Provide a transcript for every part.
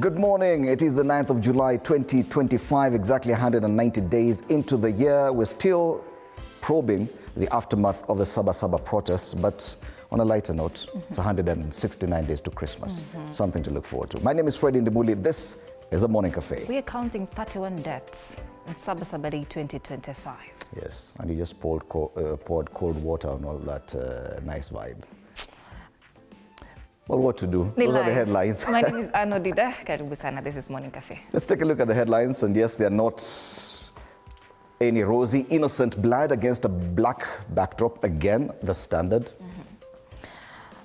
Good morning. It is the 9th of July 2025, exactly 190 days into the year. We're still probing the aftermath of the Saba protests, but on a lighter note, it's 169 days to Christmas. Something to look forward to. My name is Freddie Ndimuli. This is a Morning Cafe. We are counting 31 deaths in Saba Day 2025. Yes, and you just poured cold water on all that nice vibe. Well, what to do? Those are the headlines. My name is Ano Dida. Karibu sana. This is Morning Cafe. Let's take a look at the headlines. And yes, they are not any rosy, innocent blood against a black backdrop. Again, the standard.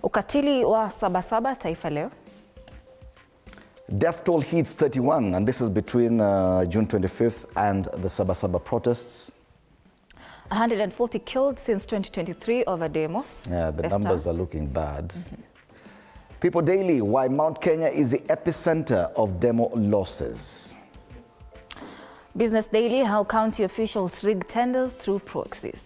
Ukatili wa Saba Taifa Leo. Death toll hits 31, and this is between June 25th and the Saba protests. 140 killed since 2023 over demos. Yeah, the numbers are looking bad. People Daily, why Mount Kenya is the epicenter of demo losses. Business Daily, how county officials rig tenders through proxies.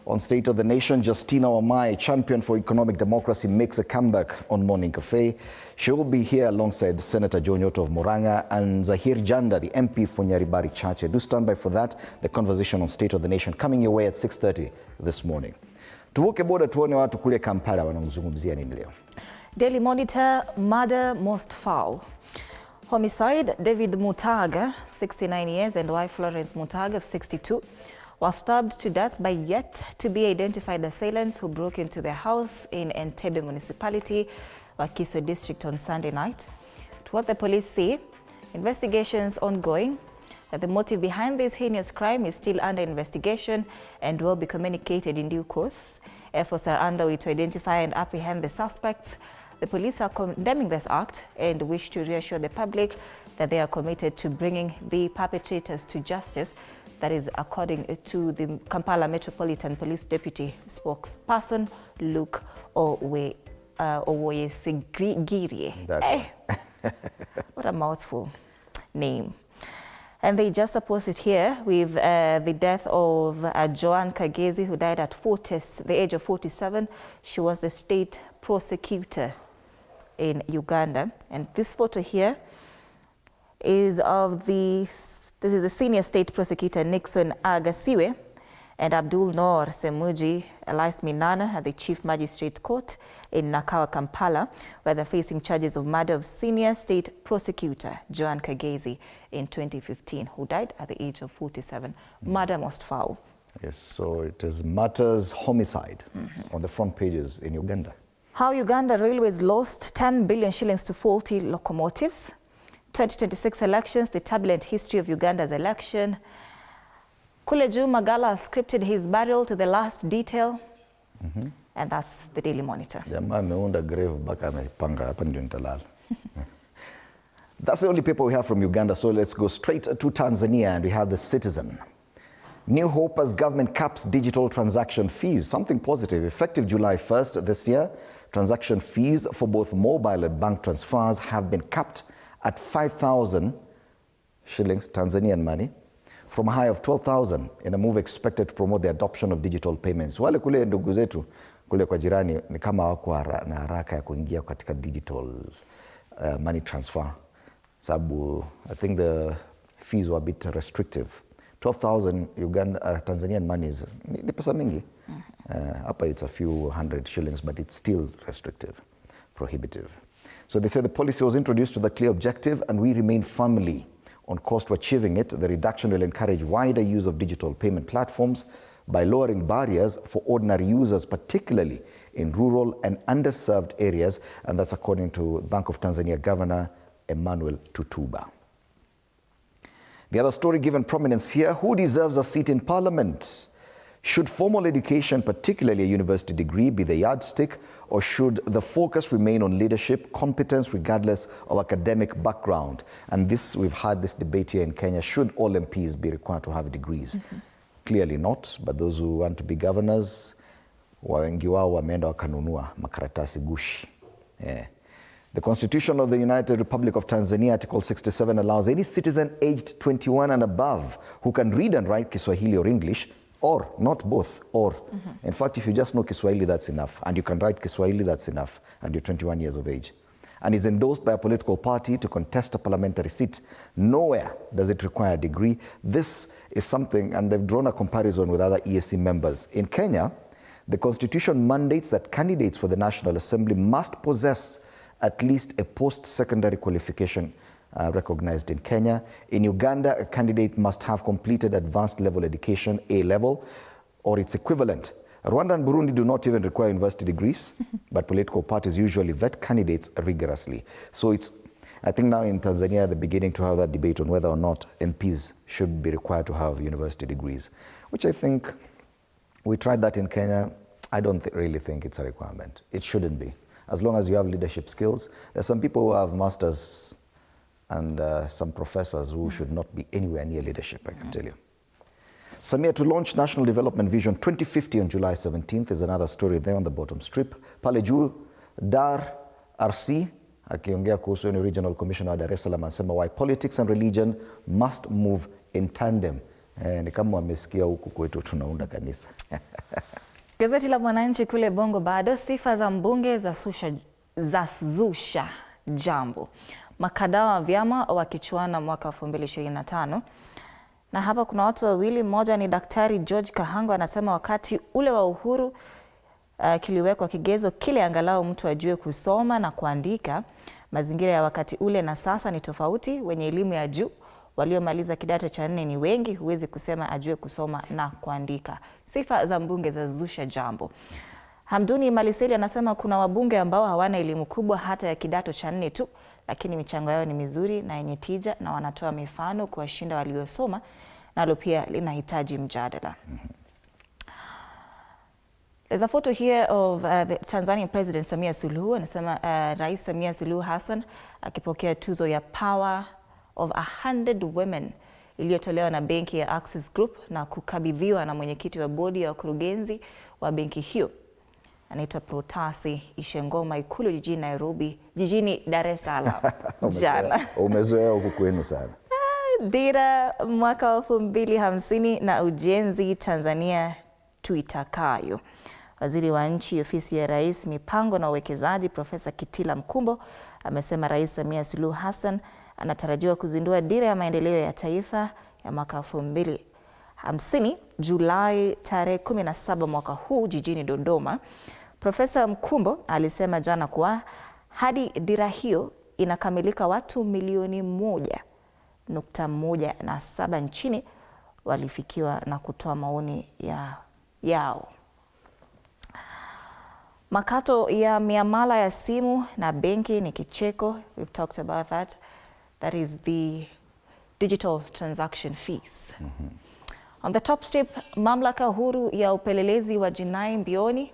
On State of the Nation, Justina Wamai, champion for economic democracy, makes a comeback on Morning Cafe. She will be here alongside Senator Joe Nyoto of Murang'a and Zahir Janda, the MP for Nyaribari Chache. Do stand by for that. The conversation on State of the Nation coming your way at 6:30 this morning. Tuvuke boda tuone watu kule Kampala wanamzungumzia nini leo. Daily Monitor, murder most foul. Homicide, David Mutaga, 69 years, and wife Florence Mutaga, of 62, was stabbed to death by yet to be identified assailants who broke into their house in Entebbe Municipality, Wakiso District on Sunday night. To what the police say, investigations ongoing. That the motive behind this heinous crime is still under investigation and will be communicated in due course. Efforts are underway to identify and apprehend the suspects. The police are condemning this act and wish to reassure the public that they are committed to bringing the perpetrators to justice. That is according to the Kampala Metropolitan Police Deputy Spokesperson Luke Owoyesigiri. Hey. What a mouthful name. And they just opposed it here with the death of Joan Kagezi, who died at the age of 47. She was the state prosecutor in Uganda. And this photo here is of this is the senior state prosecutor Nixon Agasiwe and Abdul Noor Semuji Elias Minana at the Chief Magistrate Court in Nakawa, Kampala, where they're facing charges of murder of senior state prosecutor Joan Kagezi in 2015, who died at the age of 47. Murder most foul. Yes, so it is matters homicide on the front pages in Uganda. How Uganda Railways lost 10 billion shillings to faulty locomotives. 2026 elections, the turbulent history of Uganda's election. Kuleju Magala scripted his burial to the last detail. And that's the Daily Monitor. That's the only paper we have from Uganda, so let's go straight to Tanzania, and we have the Citizen. New hope as government caps digital transaction fees. Something positive. Effective July 1st this year, transaction fees for both mobile and bank transfers have been capped at 5,000 shillings, Tanzanian money, from a high of 12,000 in a move expected to promote the adoption of digital payments. Wale kule ndugu zetu kule kwa jirani ni kama wako na haraka ya kuingia katika digital money transfer. Sababu I think the fees were a bit restrictive. 12,000 Tanzanian money is ni pesa mingi. Hapa it's a few hundred shillings, but it's still restrictive, prohibitive. So they say the policy was introduced with a clear objective, and we remain firmly on course to achieving it. The reduction will encourage wider use of digital payment platforms by lowering barriers for ordinary users, particularly in rural and underserved areas, and that's according to Bank of Tanzania Governor Emmanuel Tutuba. The other story given prominence here: who deserves a seat in Parliament? Should formal education, particularly a university degree, be the yardstick, or should the focus remain on leadership, competence, regardless of academic background? And this, we've had this debate here in Kenya. Should all MPs be required to have degrees? Clearly not, but those who want to be governors, wengi wao wameenda wakanunua makaratasi gushi. The Constitution of the United Republic of Tanzania, Article 67, allows any citizen aged 21 and above who can read and write Kiswahili or English, or not both, or. In fact, if you just know Kiswahili, that's enough. And you can write Kiswahili, that's enough. And you're 21 years of age. and is endorsed by a political party to contest a parliamentary seat, nowhere does it require a degree. This is something, and they've drawn a comparison with other EAC members. In Kenya, the constitution mandates that candidates for the National Assembly must possess at least a post-secondary qualification recognized in Kenya. In Uganda, a candidate must have completed advanced level education, A-level, or its equivalent. Rwanda and Burundi do not even require university degrees, but political parties usually vet candidates rigorously. So I think now in Tanzania, they're beginning to have that debate on whether or not MPs should be required to have university degrees, which I think we tried that in Kenya. I don't really think it's a requirement. It shouldn't be. As long as you have leadership skills. There's some people who have masters and some professors who should not be anywhere near leadership, I can tell you. Samia to launch National Development Vision 2050 on July 17th is another story there on the bottom strip. Pale juu, Dar RC, akiongea kuhusu ni Regional Commissioner wa Dar es Salaam, anasema why politics and religion must move in tandem. Ni kama wamesikia huku kwetu tunaunda kanisa. Gazeti la Mwananchi kule Bongo bado, sifa za mbunge za zusha jambo. Makada wa vyama wakichuana mwaka 2025. Na hapa kuna watu wawili, mmoja ni Daktari George Kahango, anasema wakati ule wa uhuru kiliwekwa kigezo kile angalau mtu ajue kusoma na kuandika. Mazingira ya wakati ule na sasa ni tofauti. Wenye elimu ya juu waliomaliza kidato cha 4 ni wengi, huwezi kusema ajue kusoma na kuandika. Sifa za mbunge za zusha jambo. Hamduni Maliseli anasema kuna wabunge ambao hawana elimu kubwa hata ya kidato cha 4 tu, lakini michango yao ni mizuri na yenye tija na wanatoa mifano kuwashinda waliosoma, nalo pia linahitaji mjadala. There's a photo here of the Tanzanian President Samia Suluhu. Anasema Rais Samia Suluhu Hassan akipokea tuzo ya Power of 100 Women iliyotolewa na benki ya Access Group na kukabidhiwa na mwenyekiti wa bodi ya wakurugenzi wa benki hiyo. Anaitwa Protasi Ishengoma Ikulu jijini Dar es Salaam jana. Umezoea huku kwenu sana. Dira mwaka 2050 na ujenzi Tanzania tuitakayo. Waziri wa Nchi, Ofisi ya Rais, Mipango na Uwekezaji, Profesa Kitila Mkumbo amesema Rais Samia Suluhu Hassan anatarajiwa kuzindua dira ya maendeleo ya taifa ya mwaka 2050 Julai tarehe 17 mwaka huu jijini Dodoma. Profesa Mkumbo alisema jana kuwa hadi dira hiyo inakamilika watu milioni 1.17 nchini walifikiwa na kutoa maoni yao. Makato ya miamala ya simu na benki ni kicheko. We've talked about that. That is the digital transaction fees. On the top strip, mamlaka huru ya upelelezi wa jinai mbioni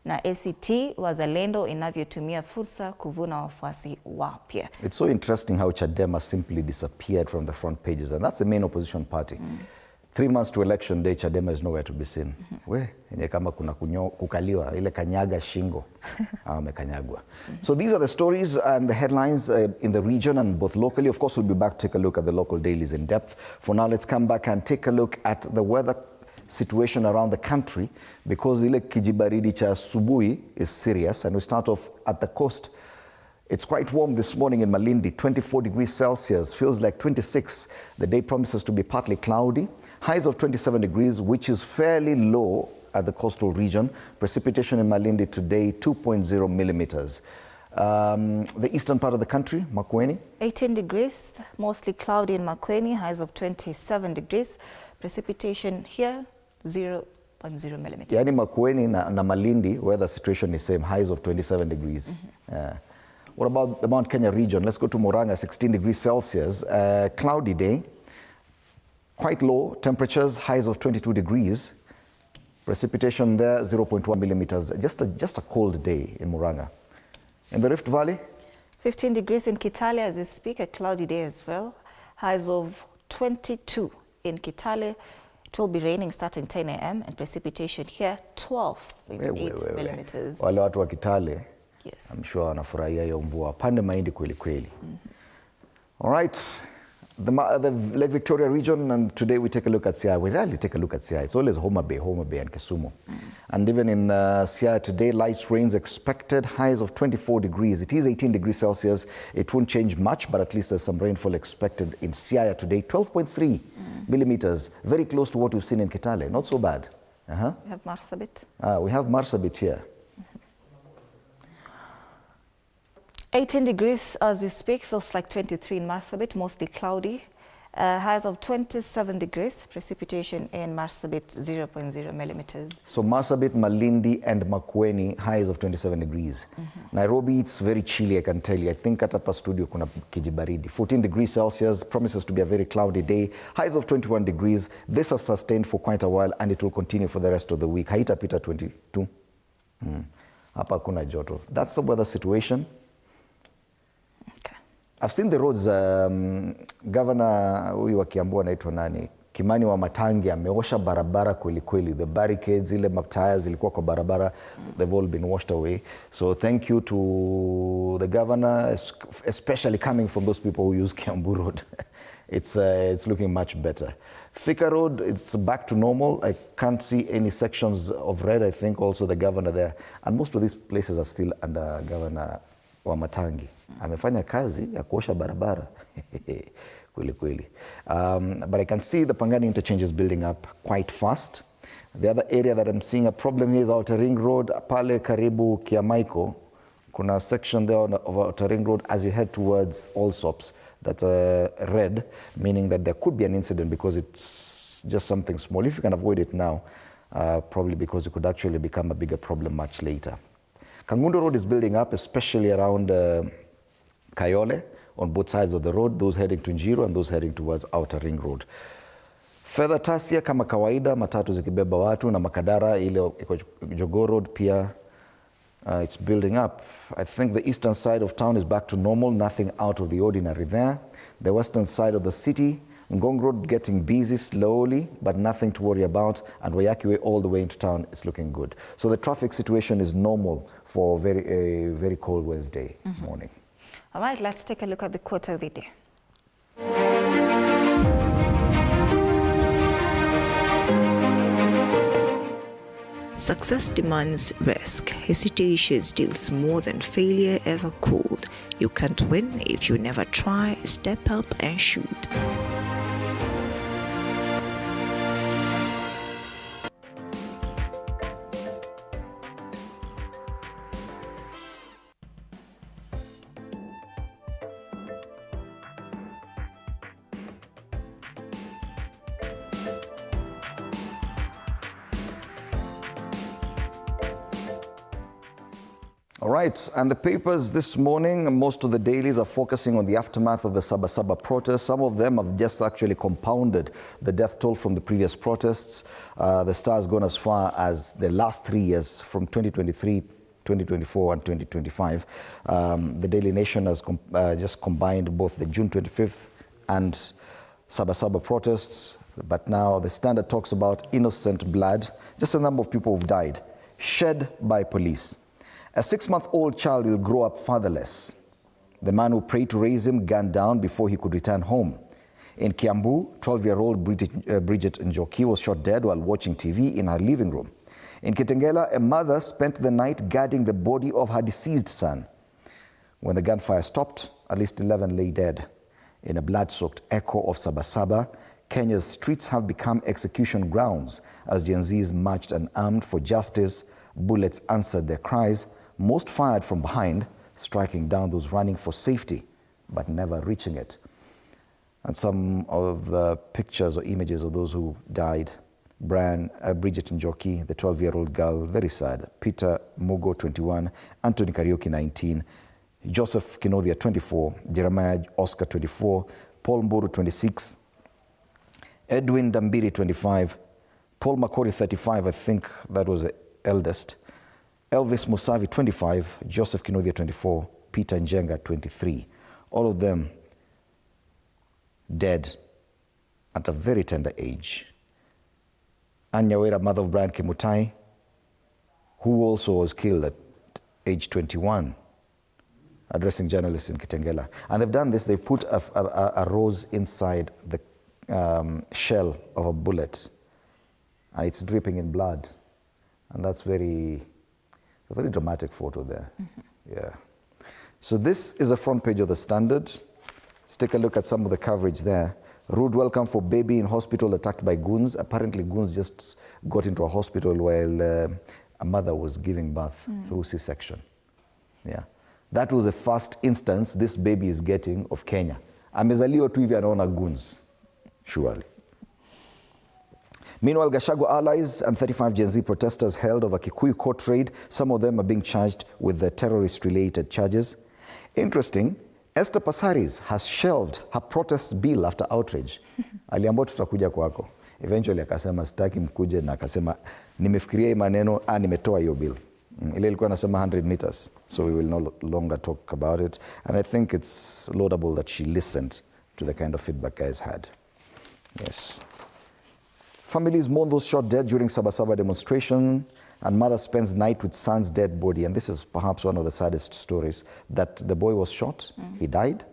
na ACT Wazalendo inavyotumia fursa kuvuna wafuasi wapya. It's so interesting how Chadema simply disappeared from the front pages, and that's the main opposition party. 3 months to election day, Chadema is nowhere to be seen. Yenye kama kuna kukaliwa, ile kanyaga shingo, amekanyagwa. So these are the stories and the headlines in the region and both locally. Of course, we'll be back to take a look at the local dailies in depth. For now, let's come back and take a look at the weather situation around the country, because ile kijibaridi cha asubuhi is serious. And we start off at the coast. It's quite warm this morning in Malindi, 24 degrees Celsius, feels like 26. The day promises to be partly cloudy. Highs of 27 degrees, which is fairly low at the coastal region. Precipitation in Malindi today, 2.0 millimeters. The eastern part of the country, Makueni. 18 degrees, mostly cloudy in Makueni, highs of 27 degrees. Precipitation here, 0.0 millimeters. Yani Makueni na Malindi, where the situation is same, highs of 27 degrees. What about the Mount Kenya region? Let's go to Murang'a, 16 degrees Celsius. Cloudy day. Quite low temperatures, highs of 22 degrees. Precipitation there, 0.1 millimeters. Just a cold day in Murang'a. In the Rift Valley? 15 degrees in Kitale as we speak, a cloudy day as well. Highs of 22 in Kitale. It will be raining starting 10 a.m. and precipitation here, 12.8 millimeters. Wale watu wa Kitale, yes. I'm sure wanafurahia hiyo mvua. Pande mahindi kweli kweli. All right. the Lake Victoria region, and today we take a look at Siaya. We rarely take a look at Siaya. It's always Homa Bay and Kisumu. And even in Siaya today, light rains expected, highs of 24 degrees. It is 18 degrees Celsius. It won't change much, but at least there's some rainfall expected in Siaya today. 12.3 millimeters, very close to what we've seen in Kitale. Not so bad. We have Marsabit. We have Marsabit here. 18 degrees as we speak, feels like 23 in Marsabit, mostly cloudy. Highs of 27 degrees, precipitation in Marsabit 0.0 millimeters. So Marsabit, Malindi and Makueni, highs of 27 degrees. Nairobi, it's very chilly, I can tell you. I think at Upper Studio kuna kijibaridi. 14 degrees Celsius, promises to be a very cloudy day. Highs of 21 degrees. This has sustained for quite a while and it will continue for the rest of the week. Haitapita 22. Hapa kuna joto. That's the weather situation. I've seen the roads. Governor huyu wa Kiambu anaitwa nani? Kimani wa Matangi ameosha barabara kweli kweli. The barricades, ile mataya zilikuwa kwa barabara, they've all been washed away. So thank you to the governor, especially coming from those people who use Kiambu Road. It's looking much better. Thika Road, it's back to normal. I can't see any sections of red. I think also the governor there. And most of these places are still under Governor wa Matangi. Amefanya kazi ya kuosha barabara. Kweli kweli. But I can see the Pangani interchange is building up quite fast. The other area that I'm seeing a problem here is Outer Ring Road. Pale karibu Kiamaiko, kuna section there of Outer Ring Road as you head towards Allsops that's red, meaning that there could be an incident because it's just something small. If you can avoid it now, probably because it could actually become a bigger problem much later. Kangundo Road is building up, especially around Kayole, on both sides of the road, those heading to Njiro and those heading towards Outer Ring Road. Further Tasia kama kawaida, matatu zikibeba watu na Makadara ile Jogoo Road pia it's building up. I think the eastern side of town is back to normal, nothing out of the ordinary there. The western side of the city, Ngong Road getting busy slowly, but nothing to worry about. And Wayaki Way all the way into town is looking good. So the traffic situation is normal for a very cold Wednesday morning. All right, let's take a look at the quote of the day. Success demands risk. Hesitation steals more than failure ever could. You can't win if you never try. Step up and shoot. All right, and the papers this morning, most of the dailies are focusing on the aftermath of the Saba protests. Some of them have just actually compounded the death toll from the previous protests. The Star's gone as far as the last 3 years, from 2023, 2024 and 2025. The Daily Nation has just combined both the June 25th and Saba protests, but now the Standard talks about innocent blood, just a number of people who've died, shed by police. A 6-month-old child will grow up fatherless. The man who prayed to raise him gunned down before he could return home. In Kiambu, 12-year-old Bridget Njoki was shot dead while watching TV in her living room. In Kitengela, a mother spent the night guarding the body of her deceased son. When the gunfire stopped, at least 11 lay dead. In a blood-soaked echo of Saba, Kenya's streets have become execution grounds as Gen Zs marched unarmed for justice. Bullets answered their cries, most fired from behind, striking down those running for safety, but never reaching it. And some of the pictures or images of those who died: Bridget Njoki, the 12-year-old girl, very sad. Peter Mugo, 21. Anthony Kariuki, 19. Joseph Kinothia, 24. Jeremiah Oscar, 24. Paul Mburu, 26. Edwin Dambiri, 25. Paul Makori, 35. I think that was the eldest. Elvis Musavi, 25. Joseph Kinothia, 24. Peter Njenga, 23. All of them dead at a very tender age. Anya Wera, mother of Brian Kimutai, who also was killed at age 21. addressing journalists in Kitengela. And they've done this, they've put a rose inside the shell of a bullet, and it's dripping in blood. And that's a very dramatic photo there. Yeah. So this is the front page of the Standard. Let's take a look at some of the coverage there. Rude welcome for baby in hospital attacked by goons. Apparently goons just got into a hospital while a mother was giving birth through C-section. Yeah. That was the first instance this baby is getting of Kenya. Amezaliwa tu hivi anaona goons, surely. Meanwhile, Gachagua allies and 35 Gen Z protesters held over Kikuyu court raid. Some of them are being charged with the terrorist-related charges. Interesting, Esther Passaris has shelved her protest bill after outrage. Aliambiwa tutakuja kwako. Eventually akasema sitaki mkuje, na akasema nimefikiria hii maneno, nimetoa hiyo bill. Ile ilikuwa nasema 100 meters, so we will no longer talk about it. And I think it's laudable that she listened to the kind of feedback guys had. Yes. Families mourn those shot dead during Saba demonstration, and mother spends night with son's dead body. And this is perhaps one of the saddest stories, that the boy was shot, he died.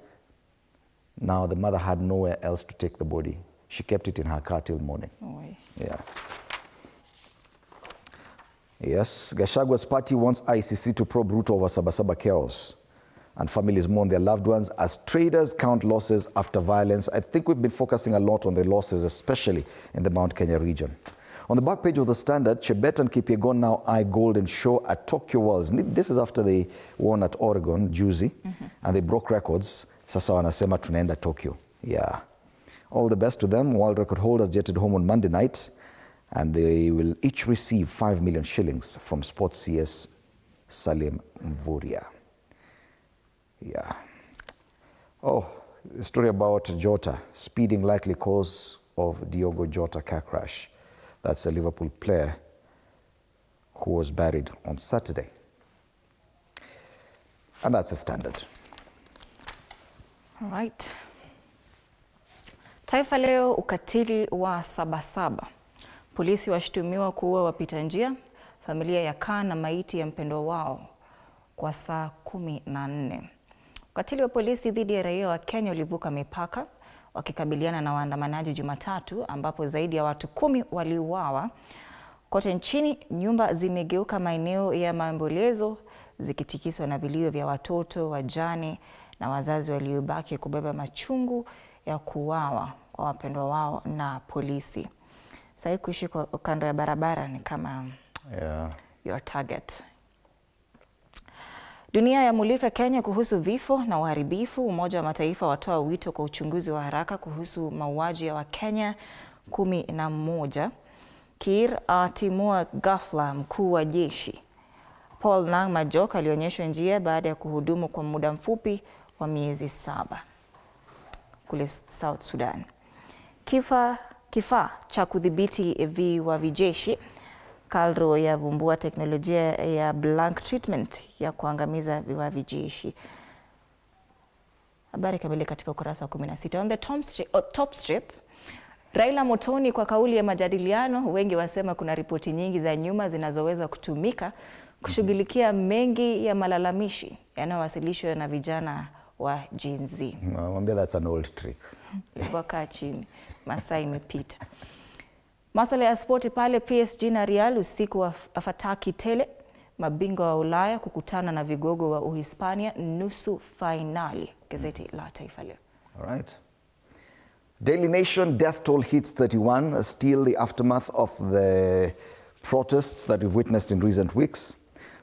Now the mother had nowhere else to take the body. She kept it in her car till morning. Oh, yeah. Yes, Gashagua's party wants ICC to probe root over Saba chaos. And families mourn their loved ones as traders count losses after violence. I think we've been focusing a lot on the losses, especially in the Mount Kenya region. On the back page of the Standard, Chebet and Kipyegon now eye gold and show at Tokyo Worlds. This is after they won at Oregon, juicy, and they broke records. Sasa wanasema tunaenda Tokyo. Yeah. All the best to them. World record holders jetted home on Monday night, and they will each receive 5 million shillings from Sports CS Salim Mvurya. Yeah. Oh, the story about Jota, speeding likely cause of Diogo Jota car crash. That's a Liverpool player who was buried on Saturday. And that's a Standard. All right. Taifa Leo, ukatili wa Saba. Polisi washtumiwa kuua wapita njia. Familia yakaa na maiti ya mpendwa wao kwa saa 14. Ukatili wa polisi dhidi ya raia wa Kenya ulivuka mipaka wakikabiliana na waandamanaji Jumatatu, ambapo zaidi ya watu 10 waliuawa. Kote nchini, nyumba zimegeuka maeneo ya maombolezo zikitikiswa na vilio vya watoto, wajane na wazazi waliobaki kubeba machungu ya kuuawa kwa wapendwa wao na polisi. Sasa kuishi kando ya barabara ni kama your target. Dunia yamulika Kenya kuhusu vifo na uharibifu. Umoja wa Mataifa watoa wito kwa uchunguzi wa haraka kuhusu mauaji ya Wakenya 11. Kiir atimua ghafla mkuu wa jeshi. Paul Nang Majok alionyeshwa njia baada ya kuhudumu kwa muda mfupi wa miezi 7 kule South Sudan. Kifaa cha kudhibiti viwavi jeshi Kalro yavumbua teknolojia ya blank treatment ya kuangamiza viwavi jeshi. Habari kamili katika ukurasa wa 16. On the top strip, Raila Motoni kwa kauli ya majadiliano. Wengi wasema kuna ripoti nyingi za nyuma zinazoweza kutumika kushughulikia mengi ya malalamishi yanayowasilishwa na vijana wa Gen Z. Mwambie that's an old trick. Wakaa chini, masaa imepita. Masala ya spoti pale, PSG na Real usiku wa fataki tele. Mabingwa wa Ulaya kukutana na vigogo wa Uhispania nusu finali. Gazeti la Taifa Leo. All right. Daily Nation, death toll hits 31, still the aftermath of the protests that we've witnessed in recent weeks.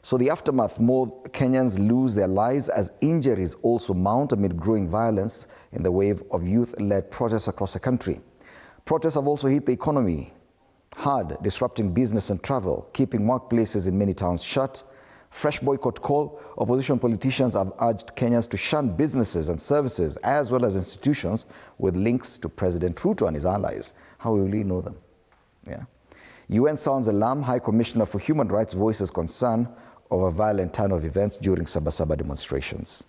So the aftermath, more Kenyans lose their lives as injuries also mount amid growing violence in the wave of youth-led protests across the country. Protests have also hit the economy hard, disrupting business and travel, keeping workplaces in many towns shut. Fresh boycott call. Opposition politicians have urged Kenyans to shun businesses and services as well as institutions with links to President Ruto and his allies. How will we know them? Yeah. UN sounds alarm. High Commissioner for Human Rights voices concern over violent turn of events during Saba demonstrations.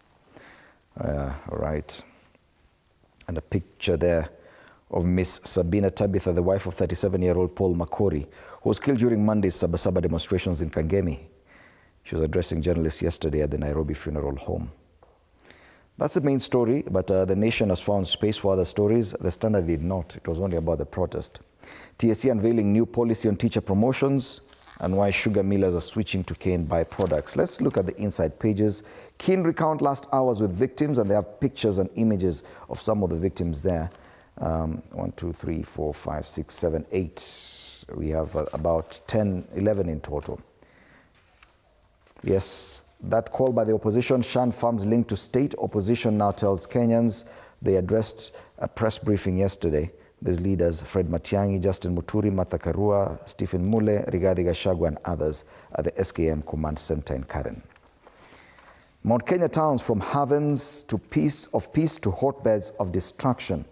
All right. And a picture there of Miss Sabina Tabitha, the wife of 37-year-old Paul Makori, who was killed during Monday's Saba demonstrations in Kangemi. She was addressing journalists yesterday at the Nairobi funeral home. That's the main story, but the nation has found space for other stories. The Standard did not. It was only about the protest. TSC unveiling new policy on teacher promotions and why sugar millers are switching to cane byproducts. Let's look at the inside pages. Keen recount last hours with victims, and they have pictures and images of some of the victims there. 1, 2, 3, 4, 5, 6, 7, 8. We have about 10, 11 in total. Yes, that call by the opposition, Shan Farms linked to state opposition now tells Kenyans. They addressed a press briefing yesterday. There's leaders Fred Matiang'i, Justin Muturi, Martha Karua, Stephen Mule, Rigathi Gachagua and others at the SKM Command Center in Karen. Mount Kenya towns from havens to peace to hotbeds of destruction.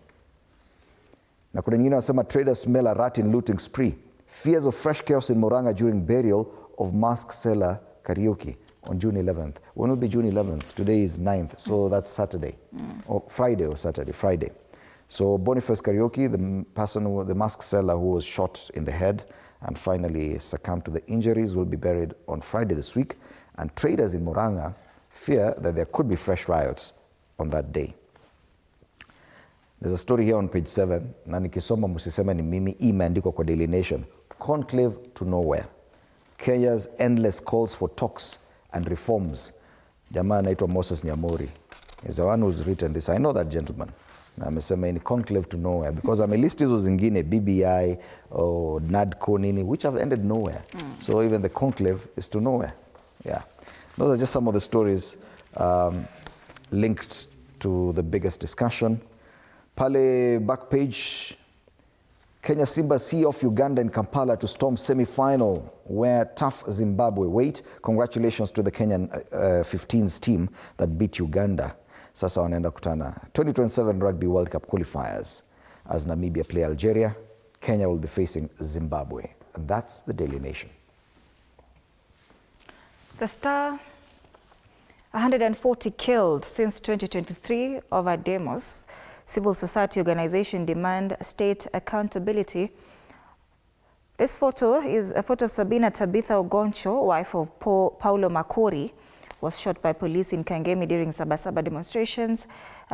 Na kuna nyingine wasema traders smell a rat in looting spree. Fears of fresh chaos in Murang'a during burial of mask seller Karaoke on June 11th. When will be June 11th? Today is 9th, so that's Saturday. Or Friday or Saturday, Friday. So Boniface Karaoke, the mask seller who was shot in the head and finally succumbed to the injuries, will be buried on Friday this week. And traders in Murang'a fear that there could be fresh riots on that day. There's a story here on page 7, na nikisoma musisema ni mimi, imeandikwa kwa Daily Nation. Conclave to nowhere. Kenya's endless calls for talks and reforms. Jamaa anaitwa Moses Nyamori is the one who's written this. I know that gentleman. Na amesema in conclave to nowhere because amelist hizo zingine BBI or NADCO nini which have ended nowhere. So even the conclave is to nowhere. Yeah. Those are just some of the stories linked to the biggest discussion. Pale back page, Kenya Simba see off Uganda in Kampala to storm semi-final where tough Zimbabwe wait. Congratulations to the Kenyan 15s team that beat Uganda. Sasa wanaenda kutana 2027 Rugby World Cup qualifiers. As Namibia play Algeria, Kenya will be facing Zimbabwe. And that's the Daily Nation. The Star, 140 killed since 2023 over demos. Civil society organization demand state accountability. This photo is a photo of Sabina Tabitha Ogoncho, wife of Paulo Makori, was shot by police in Kangemi during Saba demonstrations.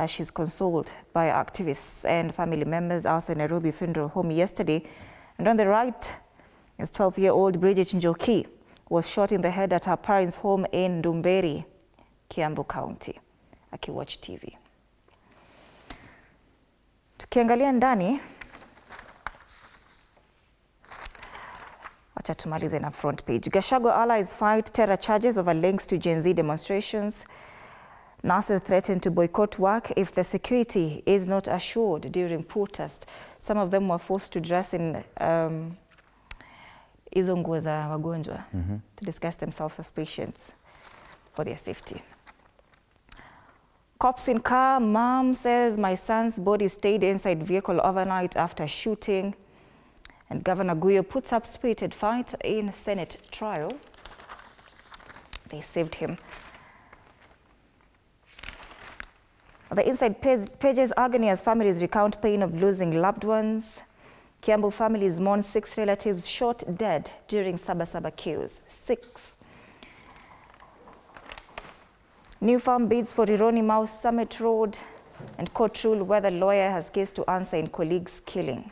She's consoled by activists and family members outside Nairobi Funeral Home yesterday. And on the right is 12-year-old Bridget Njoki, was shot in the head at her parents' home in Dumberi, Kiambu County. Akiwatch TV. Tukiangalia ndani, acha tumalize na front page. Gachagua allies fight terror charges over links to Gen Z demonstrations. Nurses threatened to boycott work if the security is not assured during protest. Some of them were forced to dress in hizo nguo za wagonjwa to disguise themselves as patients for their safety. Cops in car, mom says my son's body stayed inside vehicle overnight after shooting. And Governor Guyo puts up spirited fight in Senate trial. They saved him. The inside pages agony as families recount pain of losing loved ones. Kiambu families mourn 6 relatives shot dead during Saba kills. 6. New farm bids for Rironi Mouse Summit Road, and court rule whether lawyer has case to answer in colleague's killing.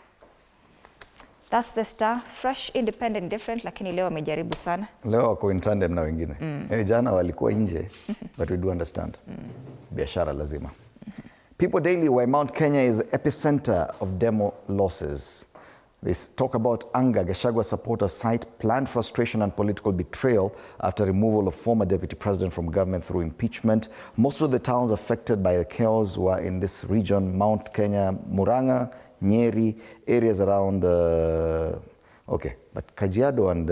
That's the Star, fresh, independent, different, lakini leo wamejaribu sana. Leo wako in tandem na wengine. Jana walikuwa nje, but we do understand. Biashara lazima. People Daily, why Mount Kenya is the epicenter of demo losses. They talk about anger. Gachagua supporters cite planned frustration and political betrayal after removal of former deputy president from government through impeachment. Most of the towns affected by the chaos were in this region: Mount Kenya, Murang'a, Nyeri, areas around, but Kajiado and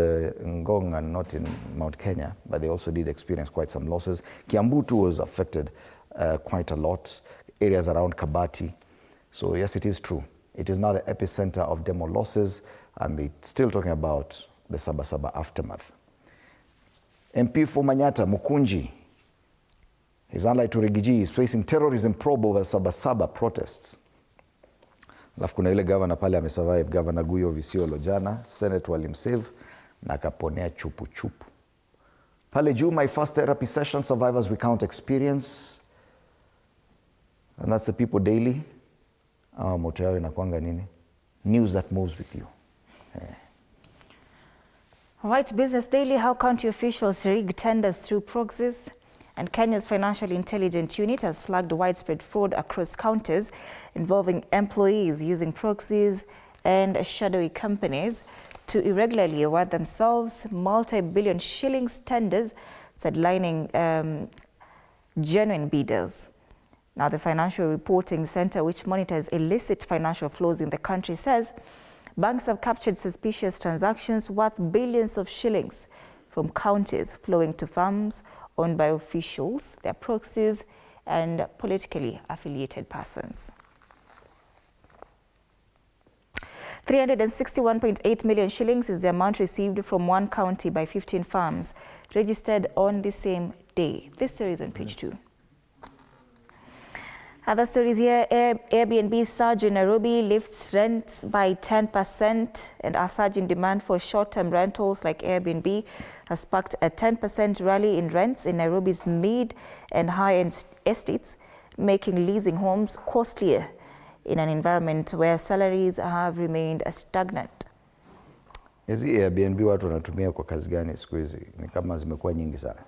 Ngong are not in Mount Kenya, but they also did experience quite some losses. Kiambu too was affected quite a lot, areas around Kabati. So yes, it is true. It is now the epicenter of demo losses, and they're still talking about the Saba aftermath. MP for Manyata, Mukunji, his ally to Rigiji, is facing terrorism probe over Saba protests. Alafu kuna ile governor pale amesurvive, Governor Guyo Visiolo jana, Senate walimsave na akaponea chupu. Pale juu, my first therapy session, survivors recount experience. And that's the People Daily. Moto yao inakuanga nini? News that moves with you. All right, Business Daily, how county officials rig tenders through proxies. And Kenya's Financial Intelligence Unit has flagged widespread fraud across counties involving employees using proxies and shadowy companies to irregularly award themselves multi-billion shillings tenders, sidelining genuine bidders. Now, the Financial Reporting Center, which monitors illicit financial flows in the country, says banks have captured suspicious transactions worth billions of shillings from counties flowing to firms owned by officials, their proxies, and politically affiliated persons. 361.8 million shillings is the amount received from one county by 15 firms registered on the same day. This story is on page 2. Other stories here, Airbnb surge in Nairobi lifts rents by 10%, and a surge in demand for short-term rentals like Airbnb has sparked a 10% rally in rents in Nairobi's mid and high-end estates, making leasing homes costlier in an environment where salaries have remained stagnant. Hizi Airbnb watu wanatumia kwa kazi gani siku hizi? Ni kama zimekuwa nyingi sana.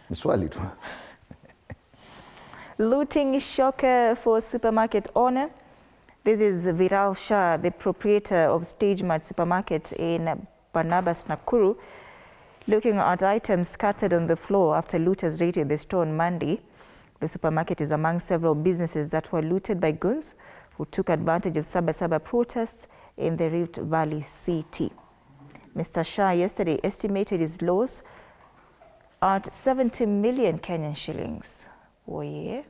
Ni swali tu. Looting shocker for supermarket owner. This is Viral Shah, the proprietor of Stage Mart supermarket in Barnabas, Nakuru, looking at items scattered on the floor after looters raided the store on Monday. The supermarket is among several businesses that were looted by goons who took advantage of Saba protests in the Rift Valley city. Mr. Shah yesterday estimated his loss at 70 million Kenyan shillings. Oh yeah.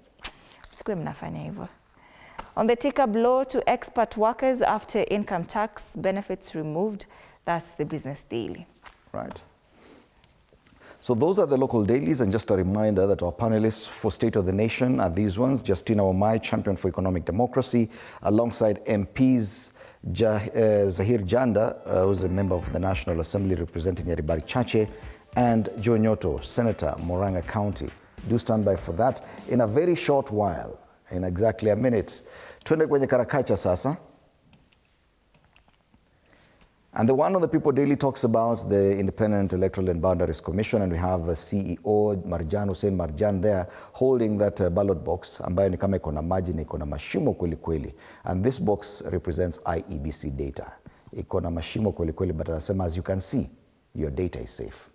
On the ticker, blow to expert workers after income tax benefits removed. That's the Business Daily. Right. So those are the local dailies, and just a reminder that our panelists for State of the Nation are these ones: Justina Omai, champion for economic democracy, alongside MPs Zahir Janda, who's a member of the National Assembly representing Yaribari Chache, and Joe Nyoto, Senator, Murang'a County. Do stand by for that. In a very short while, in exactly a minute, tuende kwenye karakacha sasa. And the one on the People Daily talks about the Independent Electoral and Boundaries Commission, and we have the CEO Marjan Hussein Marjan there holding that ballot box ambayo ni kama iko na maji na iko na mashimo kweli kweli. And this box represents IEBC data. Iko na mashimo kweli kweli, but anasema as you can see, your data is safe.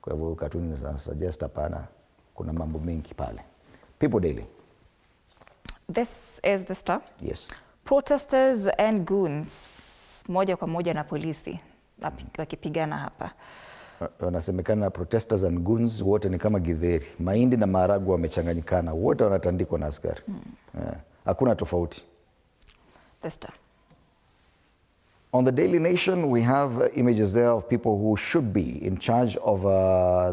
Kwa hivyo katuni suggest hapana, kuna mambo mengi pale. People Daily. This is the Star. Yes. Protesters and goons moja kwa moja na polisi wakipigana hapa. Wanasemekana protesters and goons wote ni kama githeri. Mahindi na maharagwe wamechanganyikana. Wote wanatandikwa na askari. Hakuna tofauti. The Star. On the Daily Nation, we have images there of people who should be in charge of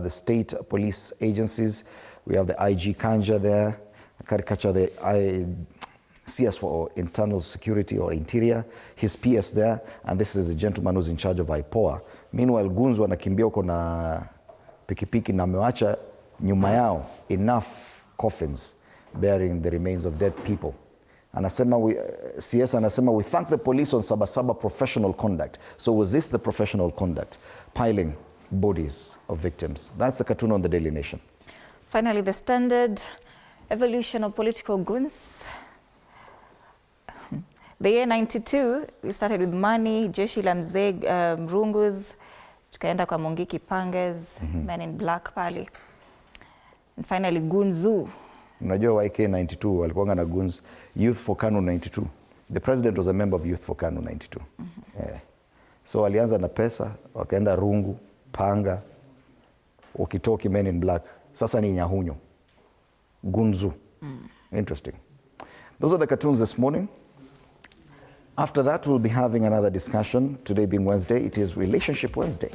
the state police agencies. We have the IG Kanja there, a caricature of the CS for Internal Security or Interior, his PS there, and this is the gentleman who's in charge of IPOA. Meanwhile, goons wanakimbia huko na pikipiki na mewacha nyuma yao enough coffins bearing the remains of dead people. Anasema CS anasema, we thank the police on Saba professional conduct. So was this the professional conduct? Piling bodies of victims. That's a cartoon on the Daily Nation. Finally, the Standard, evolution of political goons. The year 92, we started with Mani, Jeshi la Mzee Mrungus, tukaenda kwa Mungiki Pangas, Men in Black pale. And finally, Gunzu. Unajua YK 92, walikuwanga na goons, Youth for KANU 92. The president was a member of Youth for KANU 92. Yeah. So walianza na pesa, wakaenda rungu, panga, wakitoki Men in Black. Sasa ni nyahunyo. Gunzu. Interesting. Those are the cartoons this morning. After that, we'll be having another discussion. Today being Wednesday, it is Relationship Wednesday.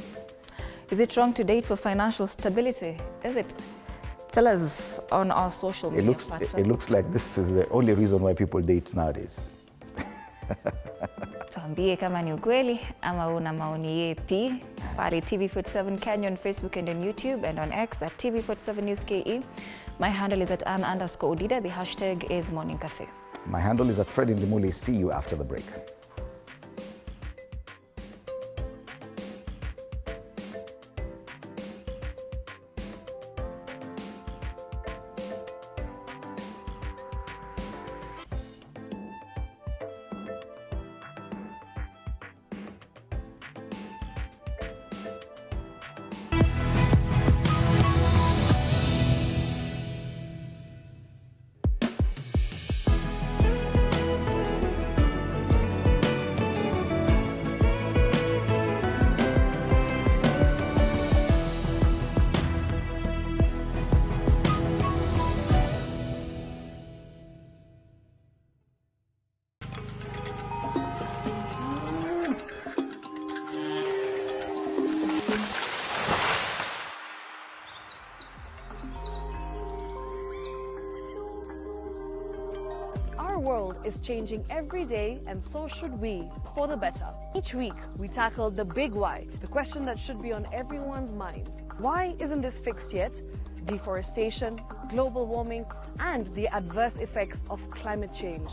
Is it wrong to date for financial stability? Is it? Tell us on our social media platforms. It looks like this is the only reason why people date nowadays. Tuambie kama ni ukweli ama una maoni yepi. Pale TV47 Kenya on Facebook and on YouTube, and on X at TV47 News KE. My handle is at @Ann_Odida. The hashtag is Morning Cafe. My handle is at Fred Limuli. See you after the break. Our world is changing every day, and so should we, for the better. Each week, we tackle the big why, the question that should be on everyone's mind. Why isn't this fixed yet? Deforestation, global warming, and the adverse effects of climate change.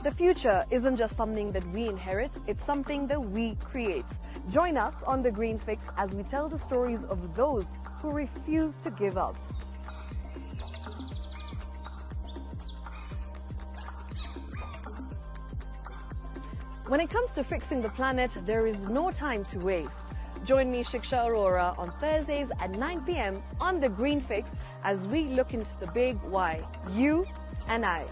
The future isn't just something that we inherit, it's something that we create. Join us on The Green Fix as we tell the stories of those who refuse to give up. When it comes to fixing the planet, there is no time to waste. Join me, Shiksha Arora, on Thursdays at 9 p.m. on The Green Fix as we look into the big why, you and I.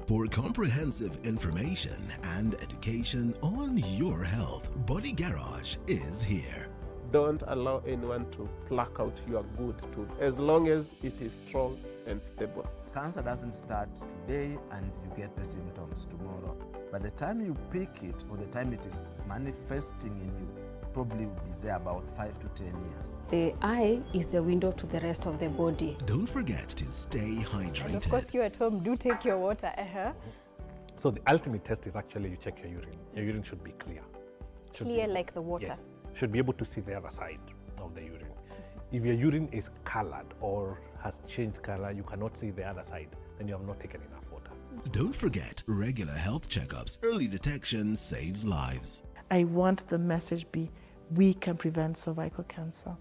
For comprehensive information and education on your health, Body Garage is here. Don't allow anyone to pluck out your good tooth as long as it is strong and stable. Cancer doesn't start today and you get the symptoms tomorrow. By the time you pick it or the time it is manifesting in you, probably will be there about 5 to 10 years. The eye is the window to the rest of the body. Don't forget to stay hydrated. And of course, you at home do take your water. So the ultimate test is actually you check your urine. Your urine should be clear. Clear like the water? Yes. Should be able to see the other side of the urine. If your urine is colored or has changed color, you cannot see the other side, then you have not taken enough water. Don't forget regular health checkups. Early detection saves lives. I want the message be, we can prevent cervical cancer.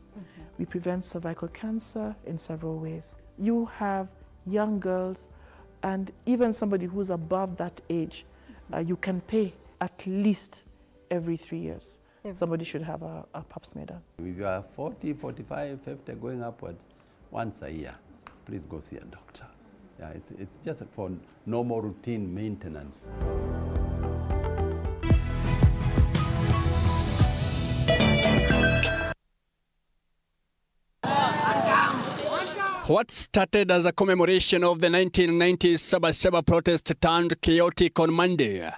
We prevent cervical cancer in several ways. You have young girls and even somebody who's above that age, you can pay at least every 3 years. Somebody should have a pap smear done. If you are 40, 45, 50, going upwards, once a year, please go see a doctor. Yeah, it's just for normal routine maintenance. What started as a commemoration of the 1990s Saba protest turned chaotic on Monday,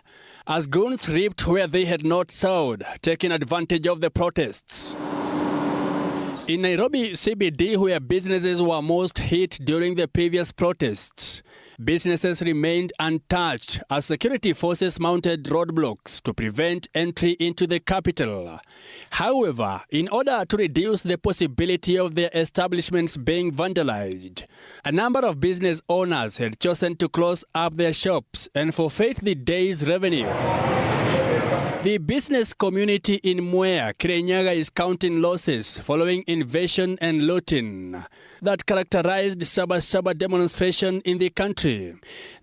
as goons reaped where they had not sowed, taking advantage of the protests. In Nairobi CBD, where businesses were most hit during the previous protests, businesses remained untouched as security forces mounted roadblocks to prevent entry into the capital. However, in order to reduce the possibility of their establishments being vandalized, a number of business owners had chosen to close up their shops and forfeit the day's revenue. The business community in Mwea, Kirinyaga, is counting losses following invasion and looting that characterized Saba demonstration in the country.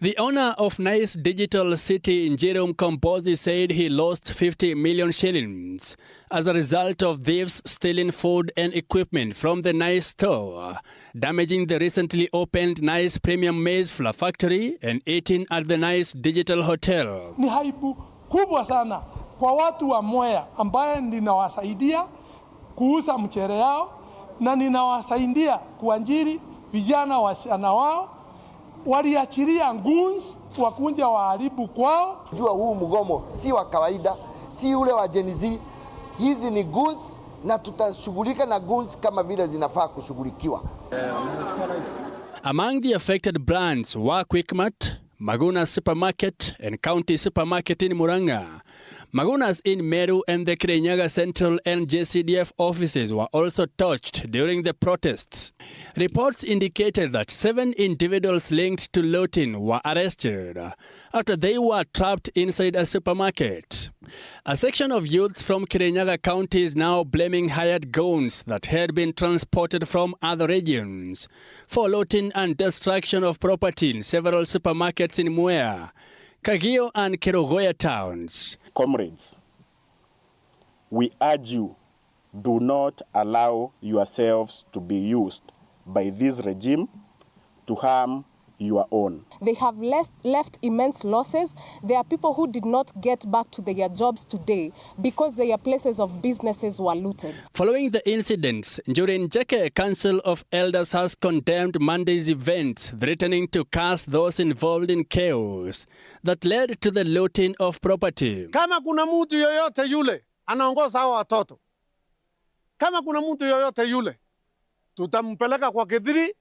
The owner of Nice Digital City in Jerome Kombozi said he lost 50 million shillings as a result of thieves stealing food and equipment from the Nice store, damaging the recently opened Nice Premium Maize Flour Factory and eating at the Nice Digital Hotel. Ni aibu kubwa sana kwa watu wa Mwea ambaye ninawasaidia kuuza mchere yao na ninawasaidia kuajiri vijana wasichana wao, waliachilia goons wakunja waharibu kwao. Jua huu mgomo si wa kawaida, si ule wa Gen Z. Hizi ni goons na tutashughulika na goons kama vile zinafaa kushughulikiwa. Among the affected brands were Quickmart, Maguna Supermarket and County Supermarket in Muranga. Magunas in Meru and the Kirinyaga Central and JCDF offices were also touched during the protests. Reports indicated that 7 individuals linked to looting were arrested after they were trapped inside a supermarket. A section of youths from Kirinyaga County is now blaming hired goons that had been transported from other regions for looting and destruction of property in several supermarkets in Mwea, Kagio and Kerugoya towns. Comrades, we urge you, do not allow yourselves to be used by this regime to harm your own. They have left immense losses. There are people who did not get back to their jobs today because their places of businesses were looted. Following the incidents, Njuri Council of Elders has condemned Monday's events, threatening to cast those involved in chaos that led to the looting of property. Kama kuna mtu yoyote yule anaongoza hao watoto, kama kuna mtu yoyote yule, tutampeleka kwa Githiri,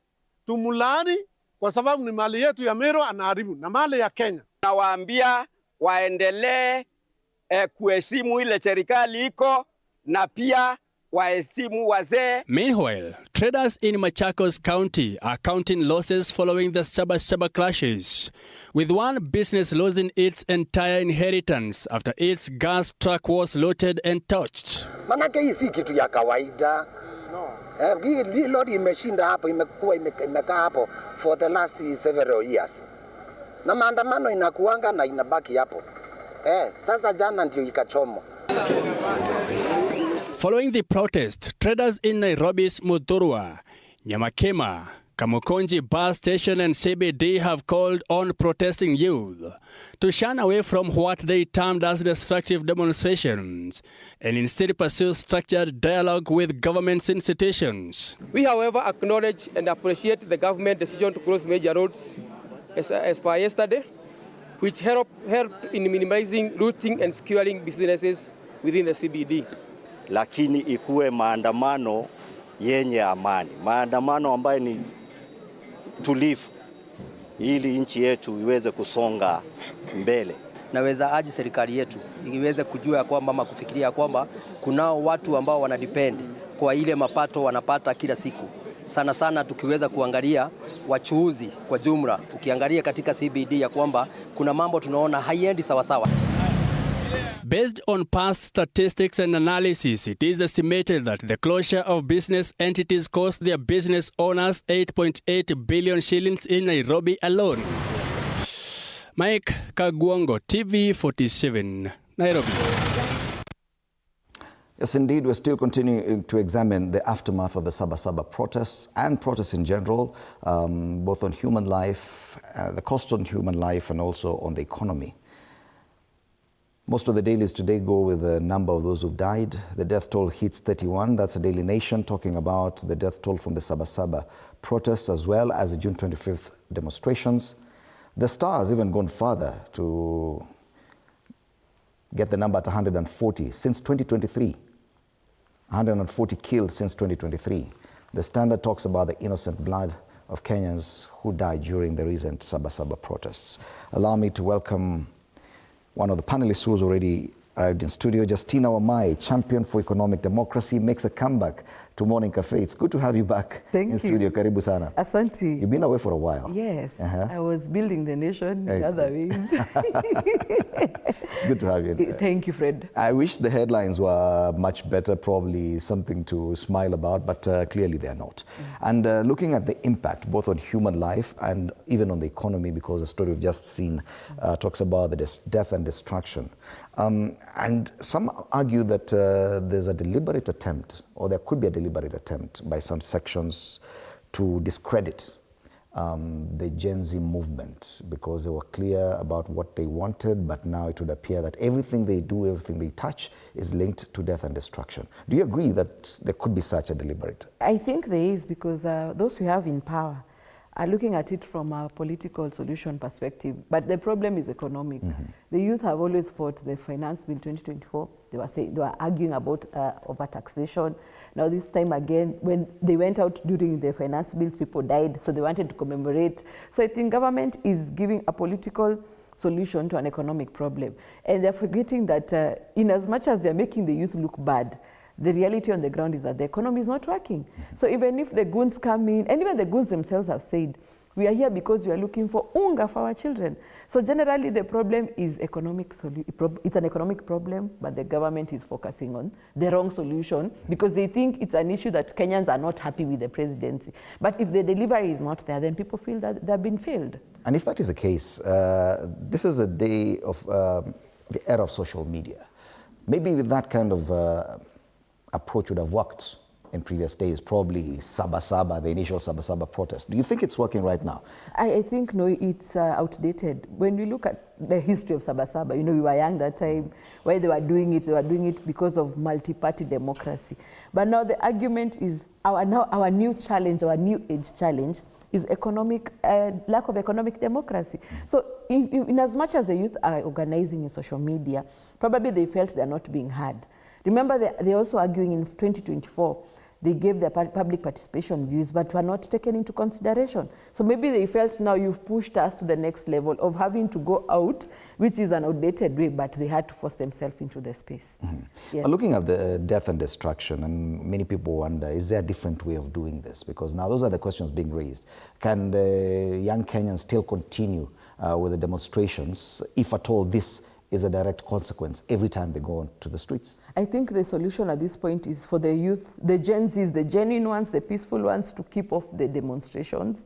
tumulaani kwa sababu ni mali yetu ya Meru anaharibu na mali ya Kenya. Nawaambia waendelee kuheshimu ile serikali iko na pia waheshimu wazee. Meanwhile, traders in Machakos County are counting losses following the Saba clashes, with one business losing its entire inheritance after its gas truck was looted and touched. Manake hii si kitu ya kawaida. Hii lori imeshinda hapo, imekaa hapo for the last several years. Na maandamano inakuanga na inabaki hapo. Sasa jana ndio ikachomwa. Following the protest, traders in Nairobi's Muthurwa, Nyamakema, Kamukonji bus station and CBD have called on protesting youth to shun away from what they termed as destructive demonstrations and instead pursue structured dialogue with government's institutions. We, however, acknowledge and appreciate the government decision to close major roads as per yesterday, which help in minimizing looting and securing businesses within the CBD. Lakini ikuwe maandamano yenye amani, maandamano ambayo ni tulivu, ili nchi yetu iweze kusonga mbele. Naweza aji serikali yetu iweze kujua ya kwamba ama kufikiria kwamba kunao watu ambao wanadepend kwa ile mapato wanapata kila siku. Sana sana tukiweza kuangalia wachuuzi kwa jumla, ukiangalia katika CBD ya kwamba kuna mambo tunaona haiendi sawa sawa. Based on past statistics and analysis, it is estimated that the closure of business entities cost their business owners 8.8 billion shillings in Nairobi alone. Mike Kagwongo, TV47, Nairobi. Yes, indeed, we're still continuing to examine the aftermath of the Saba protests and protests in general, both on human life, the cost on human life, and also on the economy. Most of the dailies today go with the number of those who've died. The death toll hits 31. That's a Daily Nation talking about the death toll from the Saba protests as well as the June 25th demonstrations. The Star has even gone further to get the number at 140 since 2023. 140 killed since 2023. The Standard talks about the innocent blood of Kenyans who died during the recent Saba protests. Allow me to welcome one of the panelists who's already arrived in studio, Justina Wamai, champion for economic democracy, makes a comeback to Morning Cafe. It's good to have you back in studio. Karibu sana. Asante. You've been away for a while. Yes, I was building the nation in other ways. It's good to have you. Thank you, Fred. I wish the headlines were much better, probably something to smile about, but clearly they're not. And looking at the impact, both on human life and even on the economy, because the story we've just seen talks about the death and destruction. And some argue that there's a deliberate attempt, or there could be a deliberate attempt by some sections to discredit the Gen Z movement because they were clear about what they wanted, but now it would appear that everything they do, everything they touch is linked to death and destruction. Do you agree that there could be such a deliberate? I think there is, because those who have in power are looking at it from a political solution perspective, but the problem is economic. The youth have always fought the Finance Bill 2024. They were arguing about over-taxation. Now this time again, when they went out during the Finance Bill, people died, so they wanted to commemorate. So I think government is giving a political solution to an economic problem. And they're forgetting that in as much as they're making the youth look bad, the reality on the ground is that the economy is not working. So even if the goons come in, and even the goons themselves have said, we are here because we are looking for unga for our children. So generally the problem is economic. It's an economic problem, but the government is focusing on the wrong solution because they think it's an issue that Kenyans are not happy with the presidency. But if the delivery is not there, then people feel that they've been failed. And if that is the case, this is a day of the era of social media. Maybe with that kind of approach would have worked in previous days, probably Saba, the initial Saba protest. Do you think it's working right now? I think, no, it's outdated. When we look at the history of Saba, you know, we were young that time, why they were doing it because of multi-party democracy. But now the argument is our new challenge, our new age challenge, is lack of economic democracy. So in as much as the youth are organizing in social media, probably they felt they're not being heard. Remember, they're also arguing in 2024, they gave their public participation views, but were not taken into consideration. So maybe they felt now you've pushed us to the next level of having to go out, which is an outdated way, but they had to force themselves into the space. Yes. Looking at the death and destruction, and many people wonder, is there a different way of doing this? Because now those are the questions being raised. Can the young Kenyans still continue with the demonstrations, if at all this is a direct consequence every time they go onto the streets? I think the solution at this point is for the youth, the Gen Zs, the genuine ones, the peaceful ones, to keep off the demonstrations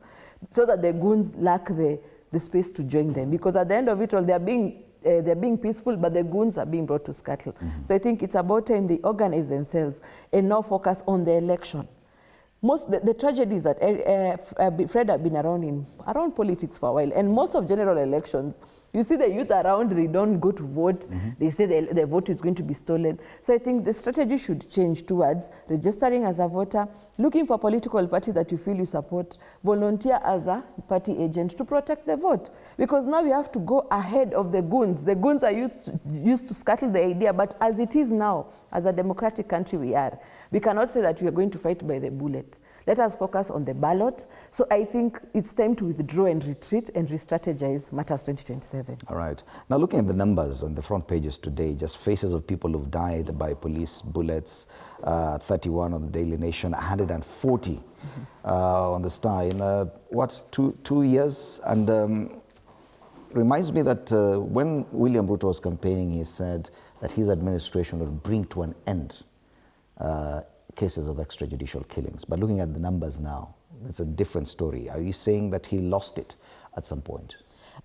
so that the goons lack the space to join them. Because at the end of it all, they're being peaceful, but the goons are being brought to scuttle. So I think it's about time they organize themselves and now focus on the election. The tragedy is that Fred have been around politics for a while, and most of general elections, you see the youth around, they don't go to vote. They say the vote is going to be stolen. So I think the strategy should change towards registering as a voter, looking for a political party that you feel you support, volunteer as a party agent to protect the vote. Because now we have to go ahead of the goons. The goons are used to scuttle the idea, but as it is now, as a democratic country we cannot say that we are going to fight by the bullet. Let us focus on the ballot. So I think it's time to withdraw and retreat and re-strategize matters 2027. All right. Now looking at the numbers on the front pages today, just faces of people who've died by police bullets, 31 on the Daily Nation, 140 on the Star in, two years? And reminds me that when William Ruto was campaigning, he said that his administration would bring to an end cases of extrajudicial killings. But looking at the numbers now, it's a different story. Are you saying that he lost it at some point?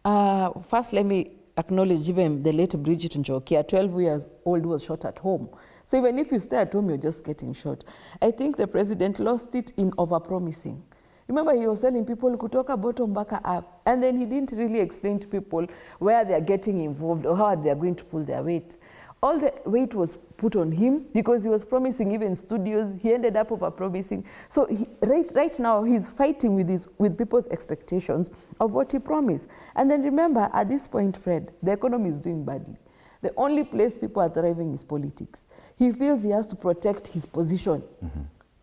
First, let me acknowledge even the late Bridget Njoki, a 12-year-old was shot at home. So even if you stay at home, you're just getting shot. I think the president lost it in overpromising. Remember, he was telling people kutoka bottom back up, and then he didn't really explain to people where they are getting involved or how they are going to pull their weight. All the weight was put on him because he was promising even studios. He ended up over-promising. So right now, he's fighting with people's expectations of what he promised. And then remember, at this point, Fred, the economy is doing badly. The only place people are thriving is politics. He feels he has to protect his position.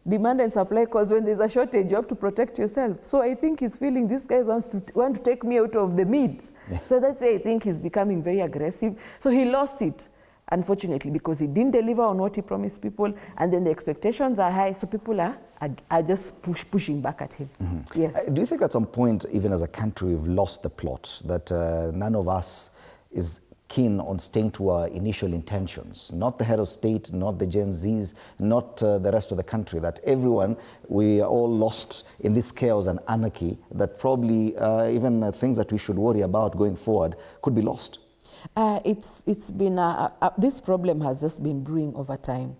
Demand and supply, because when there's a shortage, you have to protect yourself. So I think he's feeling these guys want to take me out of the meat. So that's why I think he's becoming very aggressive. So he lost it, unfortunately, because he didn't deliver on what he promised people, and then the expectations are high, so people are just pushing back at him. Yes. Do you think at some point, even as a country, we've lost the plot, that none of us is keen on staying to our initial intentions? Not the head of state, not the Gen Zs, not the rest of the country, that everyone, we are all lost in this chaos and anarchy, that probably even things that we should worry about going forward could be lost? It's been this problem has just been brewing over time.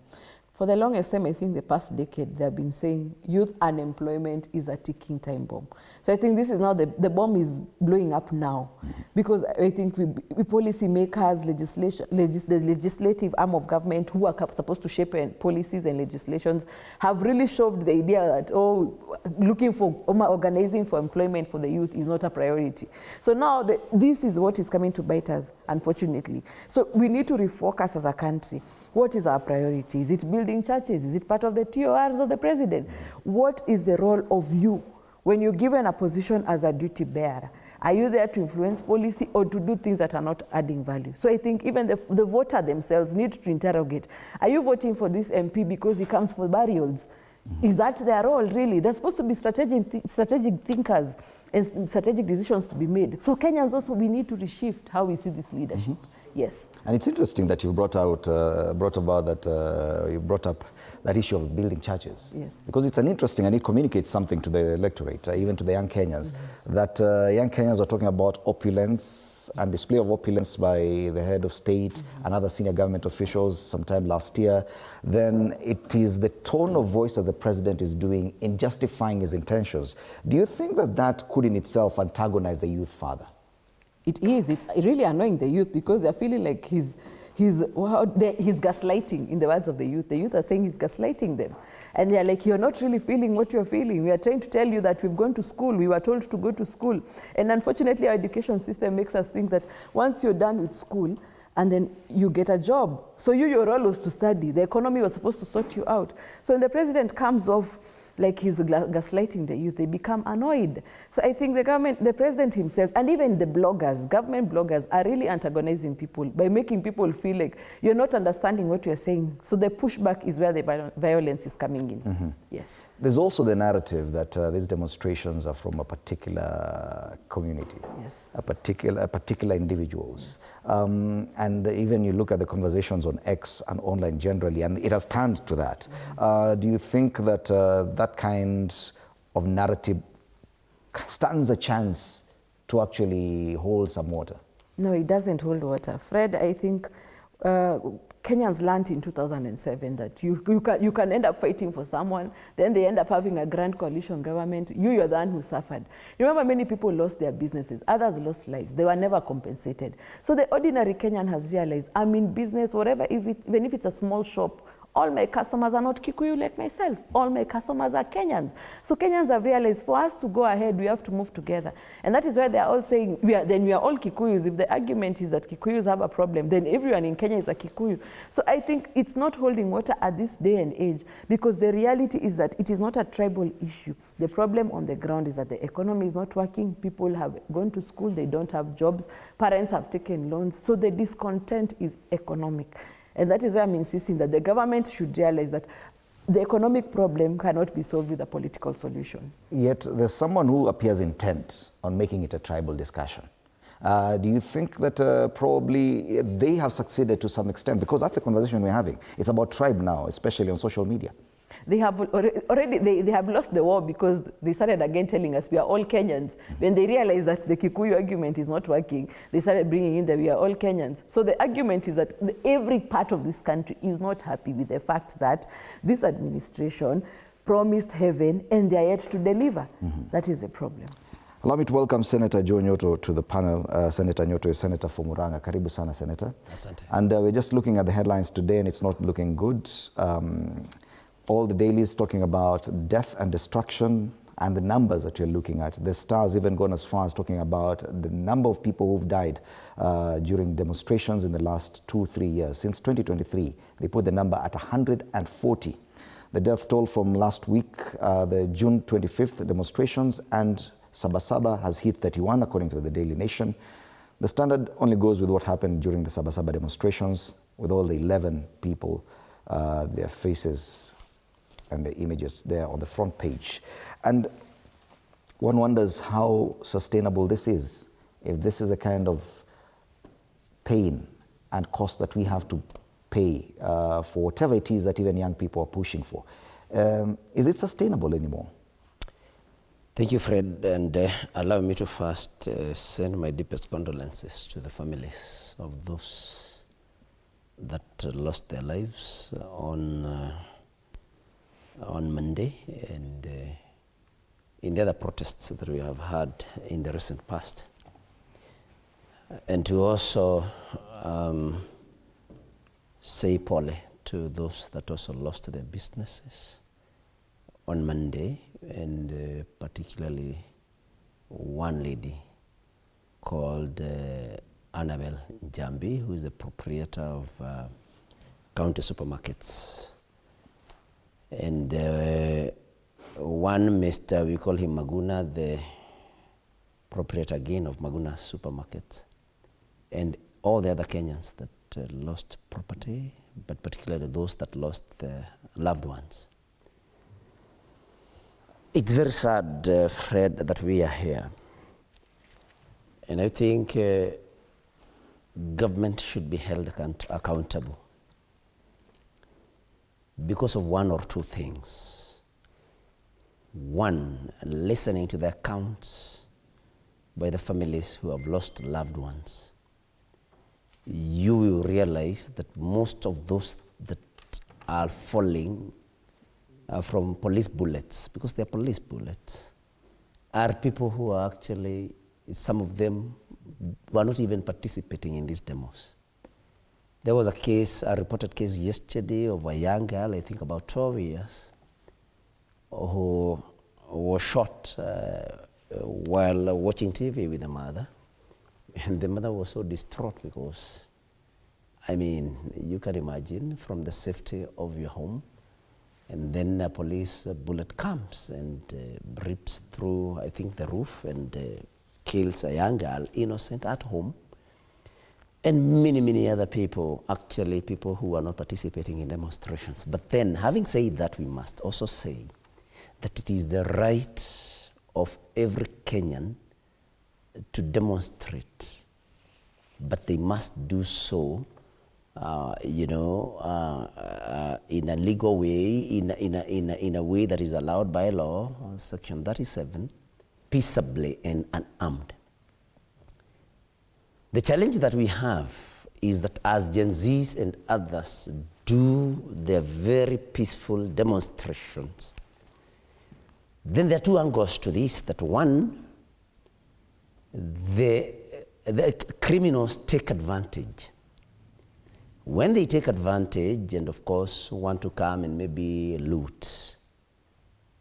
For the longest time, I think the past decade, they've been saying youth unemployment is a ticking time bomb. So I think this is now, the bomb is blowing up now, because I think we policy makers, the legislative arm of government who are supposed to shape policies and legislations have really shoved the idea that, looking for, organizing for employment for the youth is not a priority. So now this is what is coming to bite us, unfortunately. So we need to refocus as a country. What is our priority? Is it building churches? Is it part of the TORs of the president? What is the role of you when you're given a position as a duty bearer? Are you there to influence policy or to do things that are not adding value? So I think even the voter themselves need to interrogate. Are you voting for this MP because he comes for burials? Is that their role, really? They're supposed to be strategic thinkers and strategic decisions to be made. So Kenyans also, we need to reshift how we see this leadership. Yes. And it's interesting that you brought up that issue of building churches. Yes. Because it's an interesting, and it communicates something to the electorate, even to the young Kenyans, that young Kenyans are talking about opulence and display of opulence by the head of state and other senior government officials sometime last year. Then it is the tone of voice that the president is doing in justifying his intentions. Do you think that that could in itself antagonize the youth further? It is. It's really annoying the youth because they're feeling like he's gaslighting, in the words of the youth. The youth are saying he's gaslighting them. And they're like, you're not really feeling what you're feeling. We are trying to tell you that we've gone to school. We were told to go to school. And unfortunately, our education system makes us think that once you're done with school, and then you get a job. So your role was to study. The economy was supposed to sort you out. So when the president comes off like he's gaslighting the youth, they become annoyed. So I think the government, the president himself, and even the bloggers, government bloggers, are really antagonizing people by making people feel like you're not understanding what you're saying. So the pushback is where the violence is coming in. Yes. There's also the narrative that these demonstrations are from a particular community, a particular individuals. And even you look at the conversations on X and online generally, and it has turned to that. Do you think that that kind of narrative stands a chance to actually hold some water? No, it doesn't hold water. Fred, I think Kenyans learned in 2007 that you can end up fighting for someone, then they end up having a grand coalition government. You're the one who suffered. Remember, many people lost their businesses, others lost lives. They were never compensated. So the ordinary Kenyan has realized, I'm in business, whatever, even if it's a small shop, all my customers are not Kikuyu like myself. All my customers are Kenyans. So Kenyans have realized for us to go ahead, we have to move together. And that is why they are all saying, we are all Kikuyus. If the argument is that Kikuyus have a problem, then everyone in Kenya is a Kikuyu. So I think it's not holding water at this day and age, because the reality is that it is not a tribal issue. The problem on the ground is that the economy is not working. People have gone to school, they don't have jobs. Parents have taken loans. So the discontent is economic. And that is why I'm insisting that the government should realize that the economic problem cannot be solved with a political solution. Yet there's someone who appears intent on making it a tribal discussion. Do you think that probably they have succeeded to some extent? Because that's a conversation we're having. It's about tribe now, especially on social media. They have already they have lost the war because they started again telling us we are all Kenyans. When they realized that the Kikuyu argument is not working, they started bringing in that we are all Kenyans. So the argument is that every part of this country is not happy with the fact that this administration promised heaven and they are yet to deliver. That is the problem. Allow me to welcome Senator Joe Nyoto to the panel. Senator Nyoto is Senator for Murang'a. Karibu sana, Senator. Asante. And we're just looking at the headlines today, and it's not looking good. All the dailies talking about death and destruction and the numbers that you're looking at. The Star's even gone as far as talking about the number of people who've died during demonstrations in the last 2-3 years. Since 2023, they put the number at 140. The death toll from last week, the June 25th demonstrations, and Saba has hit 31, according to the Daily Nation. The Standard only goes with what happened during the Saba demonstrations, with all the 11 people, their faces and the images there on the front page. And one wonders how sustainable this is, if this is a kind of pain and cost that we have to pay for whatever it is that even young people are pushing for. Is it sustainable anymore? Thank you, Fred, and allow me to first send my deepest condolences to the families of those that lost their lives on Monday and in the other protests that we have had in the recent past. And to also say pole to those that also lost their businesses on Monday, and particularly one lady called Annabel Njambi, who is the proprietor of County Supermarkets. And one Mr., we call him Maguna, the proprietor again of Maguna's supermarkets, and all the other Kenyans that lost property, but particularly those that lost their loved ones. It's very sad, Fred, that we are here. And I think government should be held accountable because of one or two things. One, listening to the accounts by the families who have lost loved ones. You will realize that most of those that are falling from police bullets, because they're police bullets, are people who are actually, some of them were not even participating in these demos. There was a reported case yesterday of a young girl, I think about 12 years, who was shot while watching TV with the mother. And the mother was so distraught because, I mean, you can imagine from the safety of your home, and then a police bullet comes and rips through, I think, the roof and kills a young girl, innocent, at home. And many, many other people, actually people who are not participating in demonstrations. But then, having said that, we must also say that it is the right of every Kenyan to demonstrate, but they must do so, in a legal way, in a way that is allowed by law, Section 37, peaceably and unarmed. The challenge that we have is that as Gen Zs and others do their very peaceful demonstrations, then there are two angles to this. That one, the criminals take advantage. When they take advantage and, of course, want to come and maybe loot,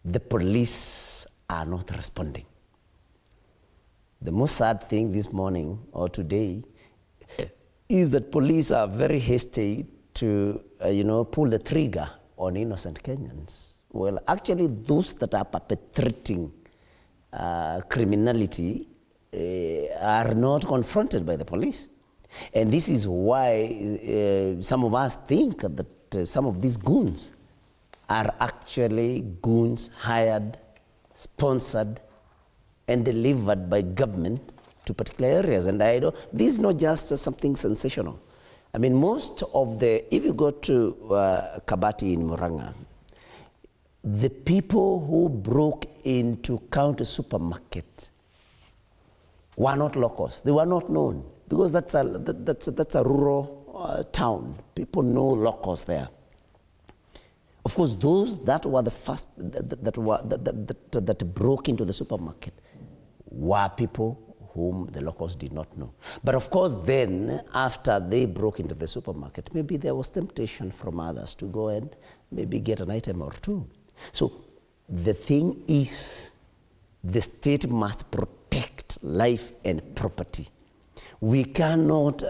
the police are not responding. The most sad thing this morning or today is that police are very hasty to, pull the trigger on innocent Kenyans. Well, actually, those that are perpetrating criminality are not confronted by the police. And this is why some of us think that some of these goons are actually goons hired, sponsored, and delivered by government to particular areas. And I know this is not just something sensational. I mean, most of if you go to Kabati in Murang'a, the people who broke into County Supermarket were not locals. They were not known because that's a rural town. People know locals there. Of course, those that were the first that broke into the supermarket were people whom the locals did not know. But of course, then after they broke into the supermarket, maybe there was temptation from others to go and maybe get an item or two. So the thing is, the state must protect life and property. We cannot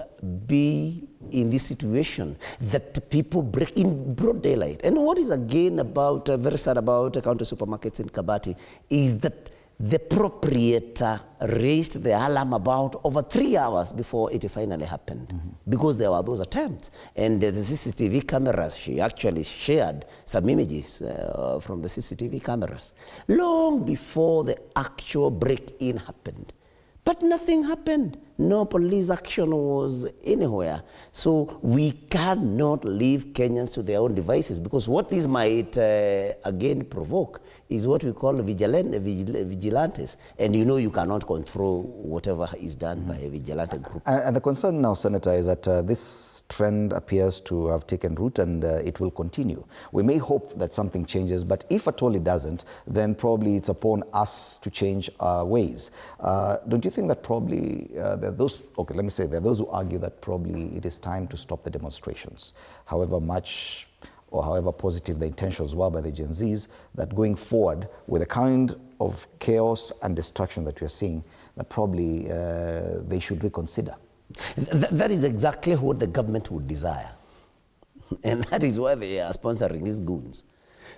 be in this situation that people break in broad daylight. And what is again about, very sad about county supermarkets in Kabati is that the proprietor raised the alarm about over 3 hours before it finally happened, because there were those attempts. And the CCTV cameras, she actually shared some images from the CCTV cameras long before the actual break-in happened. But nothing happened. No police action was anywhere. So we cannot leave Kenyans to their own devices, because what this might again provoke is what we call vigilantes. And you cannot control whatever is done by a vigilante group. And the concern now, Senator, is that this trend appears to have taken root and it will continue. We may hope that something changes, but if at all it doesn't, then probably it's upon us to change our ways. Don't you think that probably there are those who argue that probably it is time to stop the demonstrations, however much or however positive the intentions were by the Gen Zs, that going forward with the kind of chaos and destruction that we are seeing, that probably they should reconsider? That is exactly what the government would desire. And that is why they are sponsoring these goons.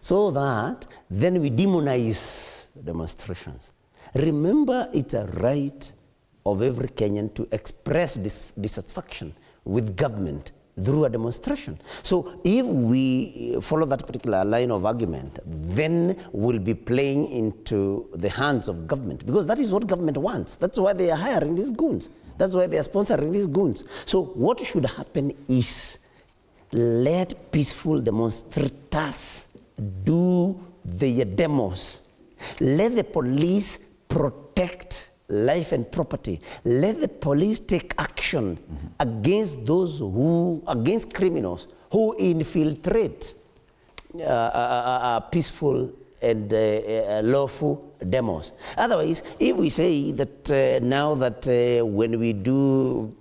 So that then we demonize demonstrations. Remember, it's a right of every Kenyan to express dissatisfaction with government through a demonstration. So if we follow that particular line of argument, then we'll be playing into the hands of government, because that is what government wants. That's why they are hiring these goons. That's why they are sponsoring these goons. So what should happen is let peaceful demonstrators do their demos. Let the police protect life and property. Let the police take action against against criminals who infiltrate peaceful and lawful demos. Otherwise, if we say that now that when we do,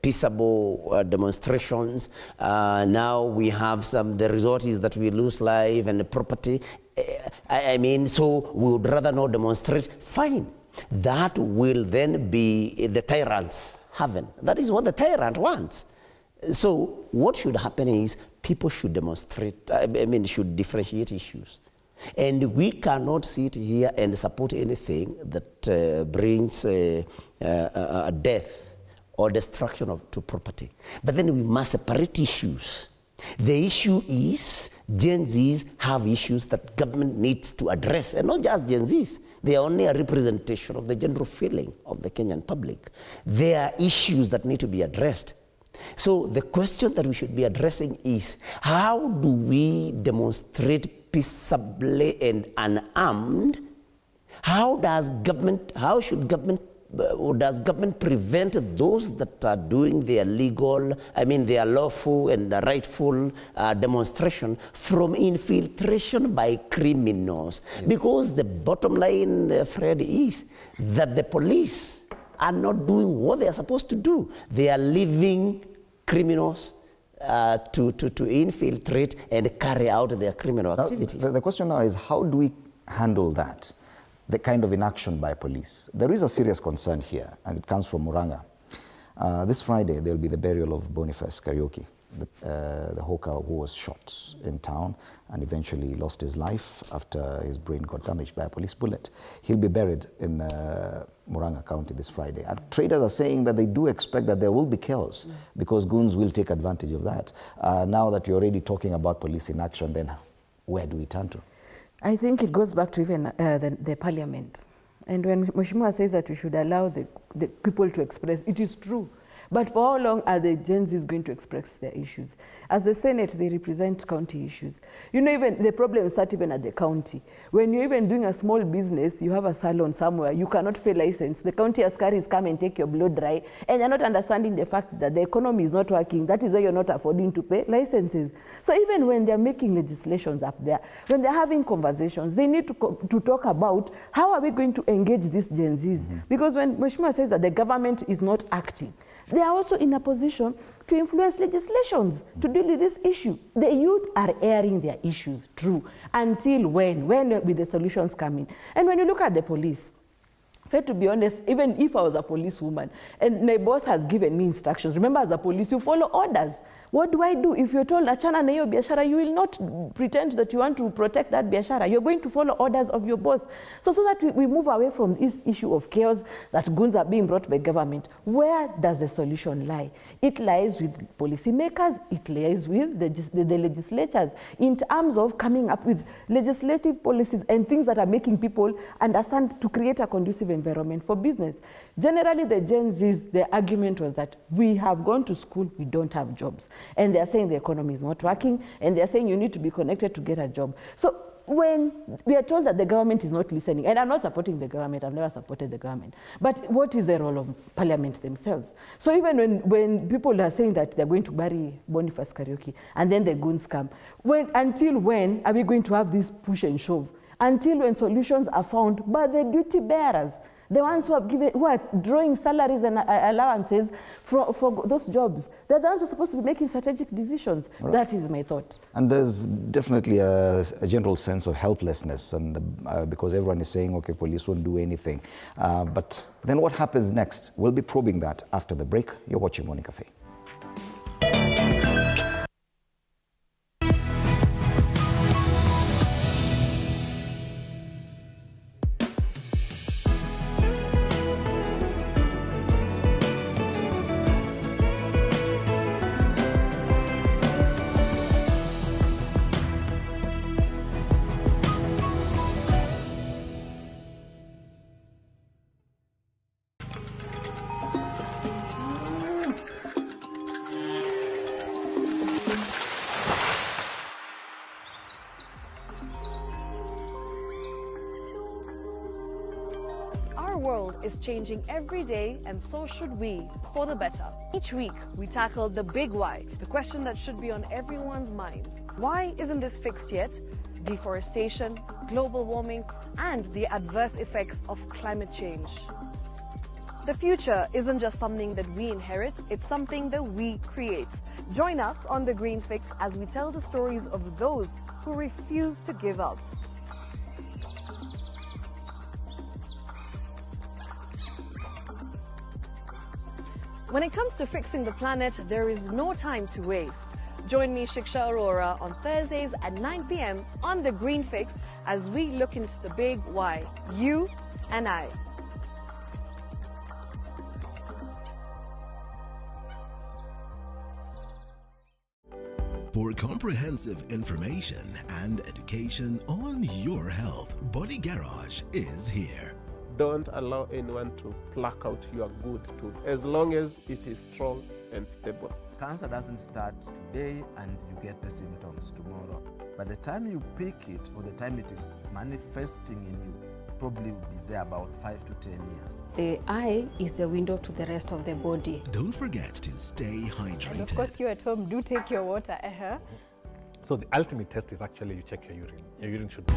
peaceable demonstrations, now we have the result is that we lose life and property. So we would rather not demonstrate. Fine. That will then be the tyrant's heaven. That is what the tyrant wants. So what should happen is people should demonstrate, should differentiate issues. And we cannot sit here and support anything that brings death or destruction to property. But then we must separate issues. The issue is Gen Zs have issues that government needs to address, and not just Gen Zs. They are only a representation of the general feeling of the Kenyan public. There are issues that need to be addressed. So the question that we should be addressing is, how do we demonstrate peaceably and unarmed? Does government prevent those that are doing their their lawful and rightful demonstration from infiltration by criminals? Yes. Because the bottom line, Fred, is that the police are not doing what they are supposed to do. They are leaving criminals to infiltrate and carry out their criminal activities. The question now is, how do we handle that? The kind of inaction by police. There is a serious concern here, and it comes from Muranga. This Friday, there will be the burial of Boniface Kariuki, the hawker who was shot in town and eventually lost his life after his brain got damaged by a police bullet. He'll be buried in Muranga County this Friday. And traders are saying that they do expect that there will be chaos because goons will take advantage of that. Now that you're already talking about police inaction, then where do we turn to? I think it goes back to even the parliament. And when Mheshimiwa says that we should allow the people to express, it is true. But for how long are the Gen Zs going to express their issues? As the Senate, they represent county issues. You know, even the problems start even at the county. When you're even doing a small business, you have a salon somewhere, you cannot pay license. The county askaris come and take your blood dry, and you're not understanding the fact that the economy is not working. That is why you're not affording to pay licenses. So even when they're making legislations up there, when they're having conversations, they need to talk about how are we going to engage these Gen Zs? Because when Mheshimiwa says that the government is not acting, they are also in a position to influence legislations to deal with this issue. The youth are airing their issues, true. Until when will the solutions come in? And when you look at the police, fair to be honest, even if I was a policewoman and my boss has given me instructions, remember as a police, you follow orders. What do I do? If you're told, achana na hiyo biashara, you will not pretend that you want to protect that biashara. You're going to follow orders of your boss. So that we move away from this issue of chaos that goons are being brought by government. Where does the solution lie? It lies with policymakers. It lies with the legislatures in terms of coming up with legislative policies and things that are making people understand to create a conducive environment for business. Generally, the Gen Zs, the argument was that we have gone to school, we don't have jobs. And they're saying the economy is not working, and they're saying you need to be connected to get a job. So when we are told that the government is not listening, and I'm not supporting the government, I've never supported the government, but what is the role of parliament themselves? So even when people are saying that they're going to bury Boniface Kariuki, and then the goons come, until when are we going to have this push and shove? Until when solutions are found by the duty bearers, the ones who are drawing salaries and allowances for those jobs. They're the ones who are supposed to be making strategic decisions. Right. That is my thought. And there's definitely a general sense of helplessness, and because everyone is saying, okay, police won't do anything. But then what happens next? We'll be probing that after the break. You're watching Morning Cafe. Our world is changing every day, and so should we, for the better. Each week, we tackle the big why, the question that should be on everyone's minds. Why isn't this fixed yet? Deforestation, global warming, and the adverse effects of climate change. The future isn't just something that we inherit, it's something that we create. Join us on The Green Fix as we tell the stories of those who refuse to give up. When it comes to fixing the planet, there is no time to waste. Join me, Shiksha Arora, on Thursdays at 9 p.m. on The Green Fix as we look into the big why, you and I. For comprehensive information and education on your health, Body Garage is here. Don't allow anyone to pluck out your good tooth as long as it is strong and stable. Cancer doesn't start today and you get the symptoms tomorrow. By the time you pick it or the time it is manifesting in you, probably will be there about 5 to 10 years. The eye is the window to the rest of the body. Don't forget to stay hydrated. And of course, you at home do take your water. So the ultimate test is actually you check your urine. Your urine should be...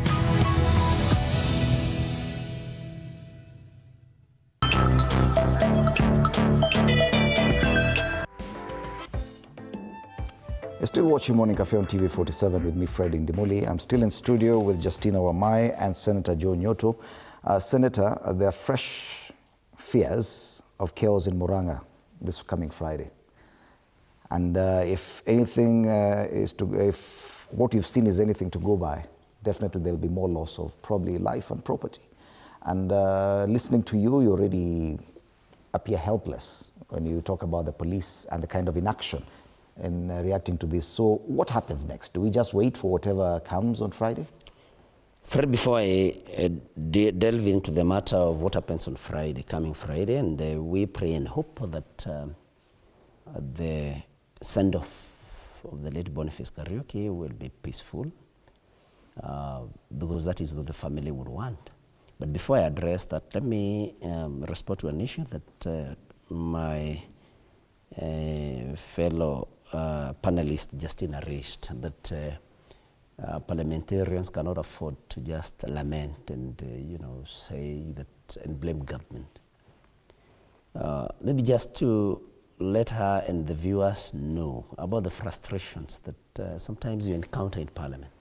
You're still watching Morning Cafe on TV 47 with me, Fred Indimuli. I'm still in studio with Justina Wamai and Senator Joe Nyoto. Senator, there are fresh fears of chaos in Murang'a this coming Friday. And if anything if what you've seen is anything to go by, definitely there'll be more loss of probably life and property. And listening to you, you already appear helpless when you talk about the police and the kind of inaction in reacting to this. So what happens next? Do we just wait for whatever comes on Friday? Fred, before I delve into the matter of what happens on Friday, coming Friday, and we pray and hope that the send-off of the late Boniface Kariuki will be peaceful, because that is what the family would want. But before I address that, let me respond to an issue that my fellow panelist Justina raised, that parliamentarians cannot afford to just lament and say that and blame government. Maybe just to let her and the viewers know about the frustrations that sometimes you encounter in Parliament.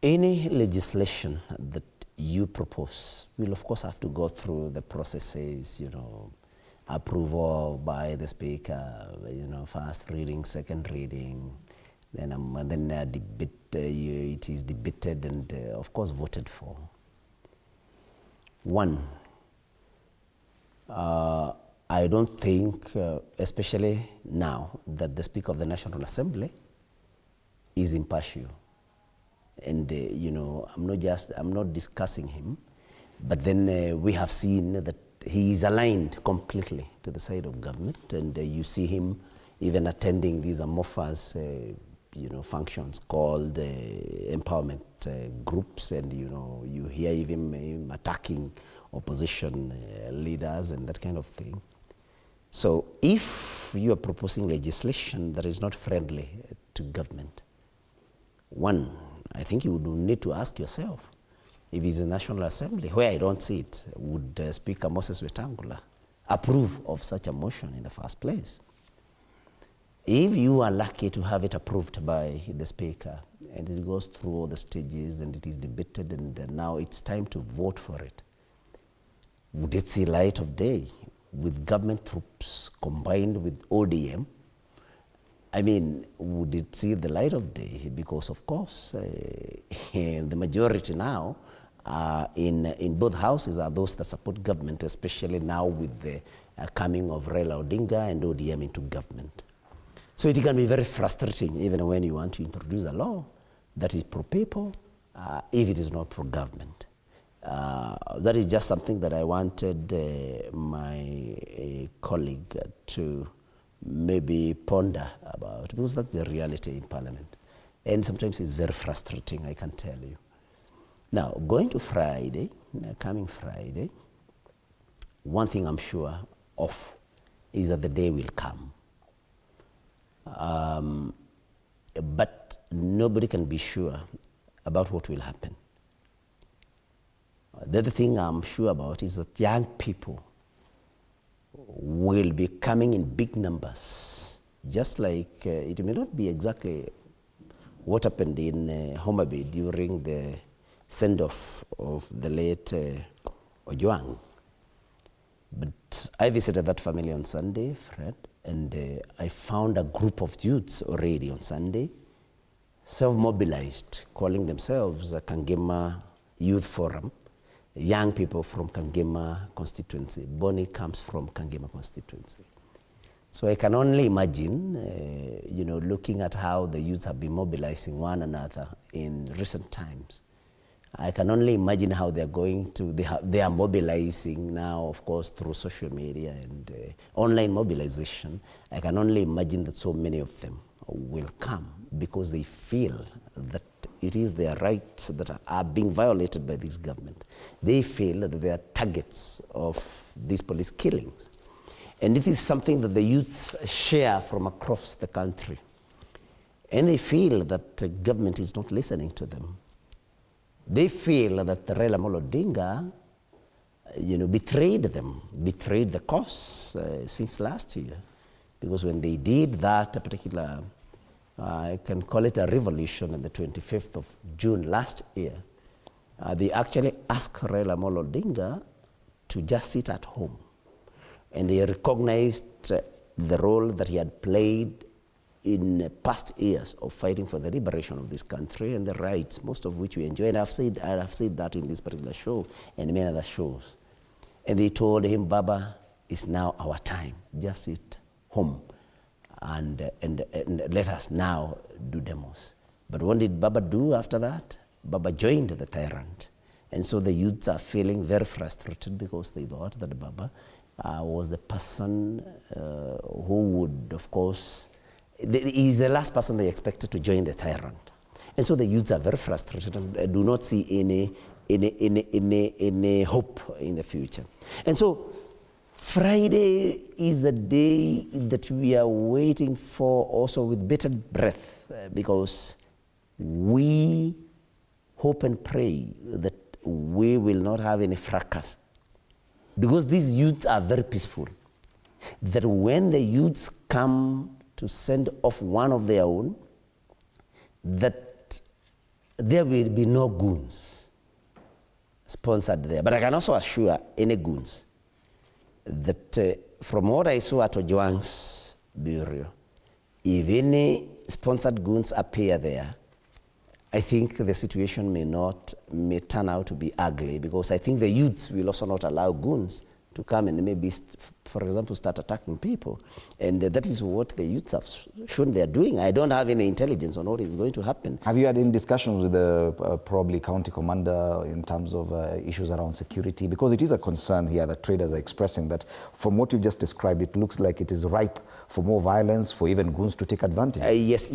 Any legislation that you propose will of course have to go through the processes, approval by the Speaker, first reading, second reading, then debate, it is debated and of course voted for. One, I don't think, especially now, that the Speaker of the National Assembly is impartial. And I'm not discussing him, but then we have seen that he is aligned completely to the side of government, and you see him even attending these amorphous, functions called empowerment groups, and you hear even him attacking opposition leaders and that kind of thing. So if you are proposing legislation that is not friendly to government, one, I think you would need to ask yourself, if it's a National Assembly, where I don't see it, would Speaker Moses Wetangula approve of such a motion in the first place? If you are lucky to have it approved by the Speaker, and it goes through all the stages and it is debated and now it's time to vote for it, would it see light of day with government troops combined with ODM? I mean, would it see the light of day? Because of course, the majority now in both houses are those that support government, especially now with the coming of Raila Odinga and ODM into government. So it can be very frustrating even when you want to introduce a law that is pro-people, if it is not pro-government. That is just something that I wanted my colleague to maybe ponder about, because that's the reality in Parliament. And sometimes it's very frustrating, I can tell you. Now, going to Friday, coming Friday, one thing I'm sure of is that the day will come. But nobody can be sure about what will happen. The other thing I'm sure about is that young people will be coming in big numbers, just like it may not be exactly what happened in Homa Bay during the send-off of the late Ojwang. But I visited that family on Sunday, Fred, and I found a group of youths already on Sunday, self-mobilized, calling themselves a Kangema Youth Forum. Young people from Kangema constituency. Bonnie comes from Kangema constituency. So I can only imagine, looking at how the youths have been mobilizing one another in recent times. I can only imagine how they're going to, they are mobilizing now, of course, through social media and online mobilization. I can only imagine that so many of them will come because they feel that it is their rights that are being violated by this government. They feel that they are targets of these police killings. And it is something that the youths share from across the country. And they feel that the government is not listening to them. They feel that Raila Amolo Odinga, betrayed them, betrayed the cause since last year. Because when they did that particular, I can call it a revolution on the 25th of June last year, they actually asked Raila Amolo Odinga to just sit at home. And they recognized the role that he had played in past years of fighting for the liberation of this country and the rights, most of which we enjoy. And I've said that in this particular show and many other shows. And they told him, Baba, it's now our time. Just sit home and let us now do demos. But what did Baba do after that? Baba joined the tyrant. And so the youths are feeling very frustrated because they thought that Baba was the person who would, of course, he's the last person they expected to join the tyrant. And so the youths are very frustrated and do not see any hope in the future. And so Friday is the day that we are waiting for also with bated breath because we hope and pray that we will not have any fracas. Because these youths are very peaceful. That when the youths come to send off one of their own, that there will be no goons sponsored there. But I can also assure any goons that from what I saw at Ojwang's burial, if any sponsored goons appear there, I think the situation may turn out to be ugly because I think the youths will also not allow goons to come and maybe, for example, start attacking people. And that is what the youths have shown they are doing. I don't have any intelligence on what is going to happen. Have you had any discussions with the probably county commander in terms of issues around security? Because it is a concern here that traders are expressing that from what you just described, it looks like it is ripe for more violence, for even goons to take advantage. Yes.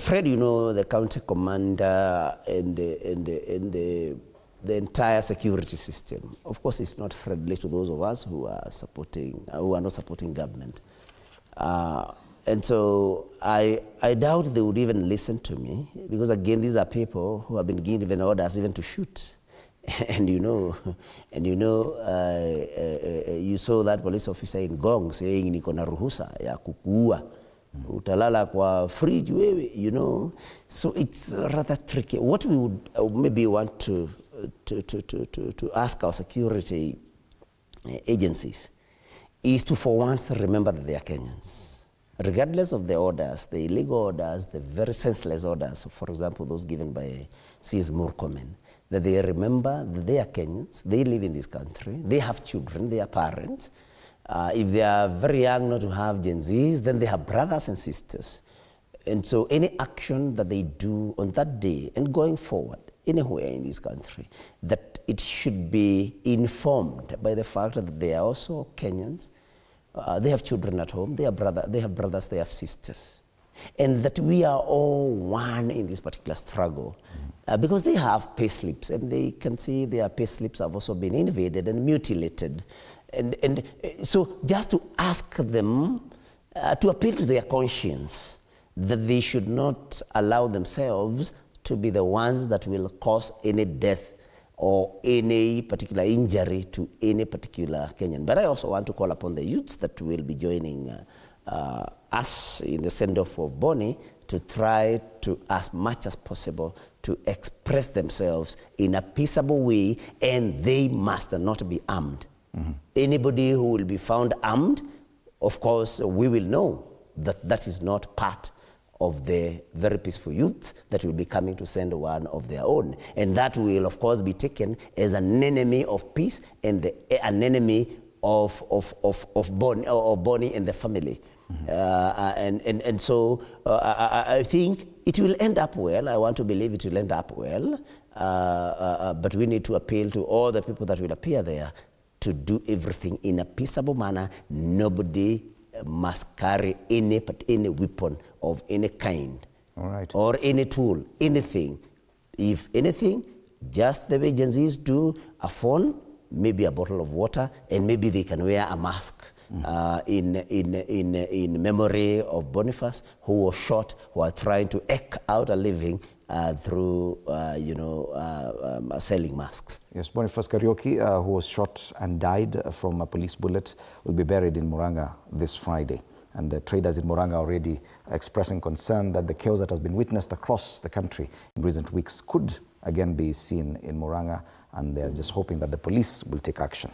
Fred, the county commander and the entire security system. Of course, it's not friendly to those of us who are not supporting government. And so I doubt they would even listen to me because again, these are people who have been given orders even to shoot. And you saw that police officer in Gong saying niko na ruhusa ya kukuua. Utalala kwa fridge wewe, So it's rather tricky. What we would maybe want to ask our security agencies is to for once remember that they are Kenyans. Regardless of the orders, the illegal orders, the very senseless orders, for example, those given by CS Murkomen, that they remember that they are Kenyans, they live in this country, they have children, they are parents. If they are very young not to have Gen Zs, then they have brothers and sisters. And so any action that they do on that day and going forward, anywhere in this country, that it should be informed by the fact that they are also Kenyans, they have children at home, they have brothers, they have sisters. And that we are all one in this particular struggle because they have pay slips, and they can see their pay slips have also been invaded and mutilated. And so just to ask them to appeal to their conscience that they should not allow themselves to be the ones that will cause any death or any particular injury to any particular Kenyan. But I also want to call upon the youths that will be joining us in the send-off of Bonny to try to, as much as possible, to express themselves in a peaceable way, and they must not be armed. Anybody who will be found armed, of course, we will know that that is not part of the very peaceful youth that will be coming to send one of their own. And that will, of course, be taken as an enemy of peace and an enemy of Bonny and the family. And so I think it will end up well. I want to believe it will end up well. But we need to appeal to all the people that will appear there to do everything in a peaceable manner. Nobody must carry any weapon of any kind, or any tool, anything. If anything, just the way Gen Zs do, a phone, maybe a bottle of water, and maybe they can wear a mask in memory of Boniface, who was shot, who are trying to eke out a living through, selling masks. Yes, Boniface Kariuki, who was shot and died from a police bullet, will be buried in Murang'a this Friday. And the traders in Murang'a already expressing concern that the chaos that has been witnessed across the country in recent weeks could again be seen in Murang'a, and they're just hoping that the police will take action.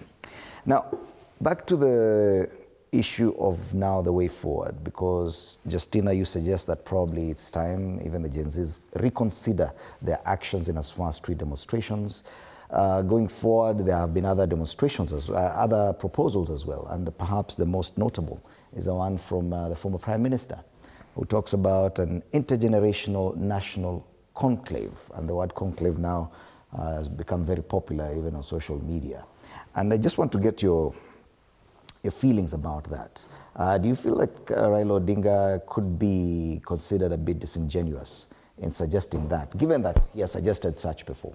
Now, back to the issue of now the way forward, because Justina, you suggest that probably it's time even the Gen Zs reconsider their actions in as far as street demonstrations. Going forward, there have been other demonstrations, other proposals as well, and perhaps the most notable is the one from the former Prime Minister, who talks about an intergenerational national conclave, and the word conclave now has become very popular even on social media. And I just want to get your feelings about that. Do you feel like Raila Odinga could be considered a bit disingenuous in suggesting that, given that he has suggested such before?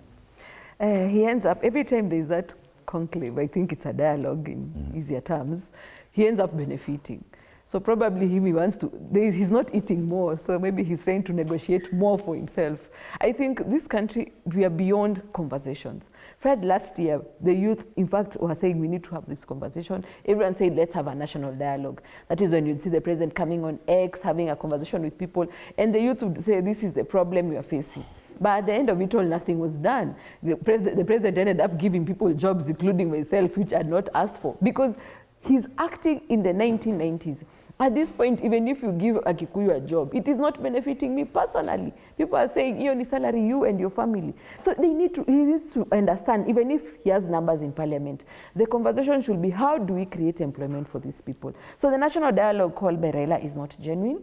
He ends up, every time there's that conclave, I think it's a dialogue in easier terms, he ends up benefiting. So probably he wants to, he's not eating more, so maybe he's trying to negotiate more for himself. I think this country, we are beyond conversations. Fred, last year, the youth, in fact, were saying we need to have this conversation. Everyone said, let's have a national dialogue. That is when you'd see the president coming on X, having a conversation with people, and the youth would say, this is the problem we are facing. But at the end of it all, nothing was done. The president ended up giving people jobs, including myself, which I had not asked for, because he's acting in the 1990s. At this point, even if you give a Kikuyu a job, it is not benefiting me personally. People are saying, you need salary, you and your family. So he needs to understand, even if he has numbers in parliament, the conversation should be, how do we create employment for these people? So the national dialogue called by Raila is not genuine.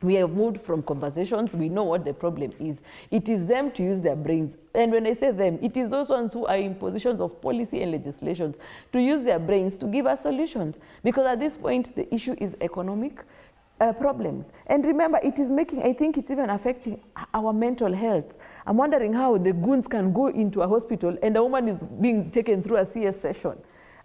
We have moved from conversations. We know what the problem is. It is them to use their brains. And when I say them, it is those ones who are in positions of policy and legislations to use their brains to give us solutions. Because at this point, the issue is economic problems. And remember, it is making, I think it's even affecting our mental health. I'm wondering how the goons can go into a hospital and a woman is being taken through a CS session.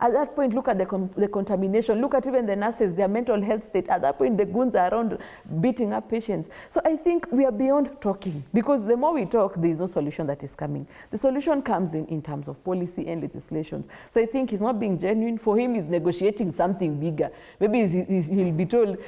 At that point, look at the contamination. Look at even the nurses, their mental health state. At that point, the goons are around beating up patients. So I think we are beyond talking, because the more we talk, there is no solution that is coming. The solution comes in terms of policy and legislations. So I think he's not being genuine. For him, he's negotiating something bigger. Maybe he'll be told,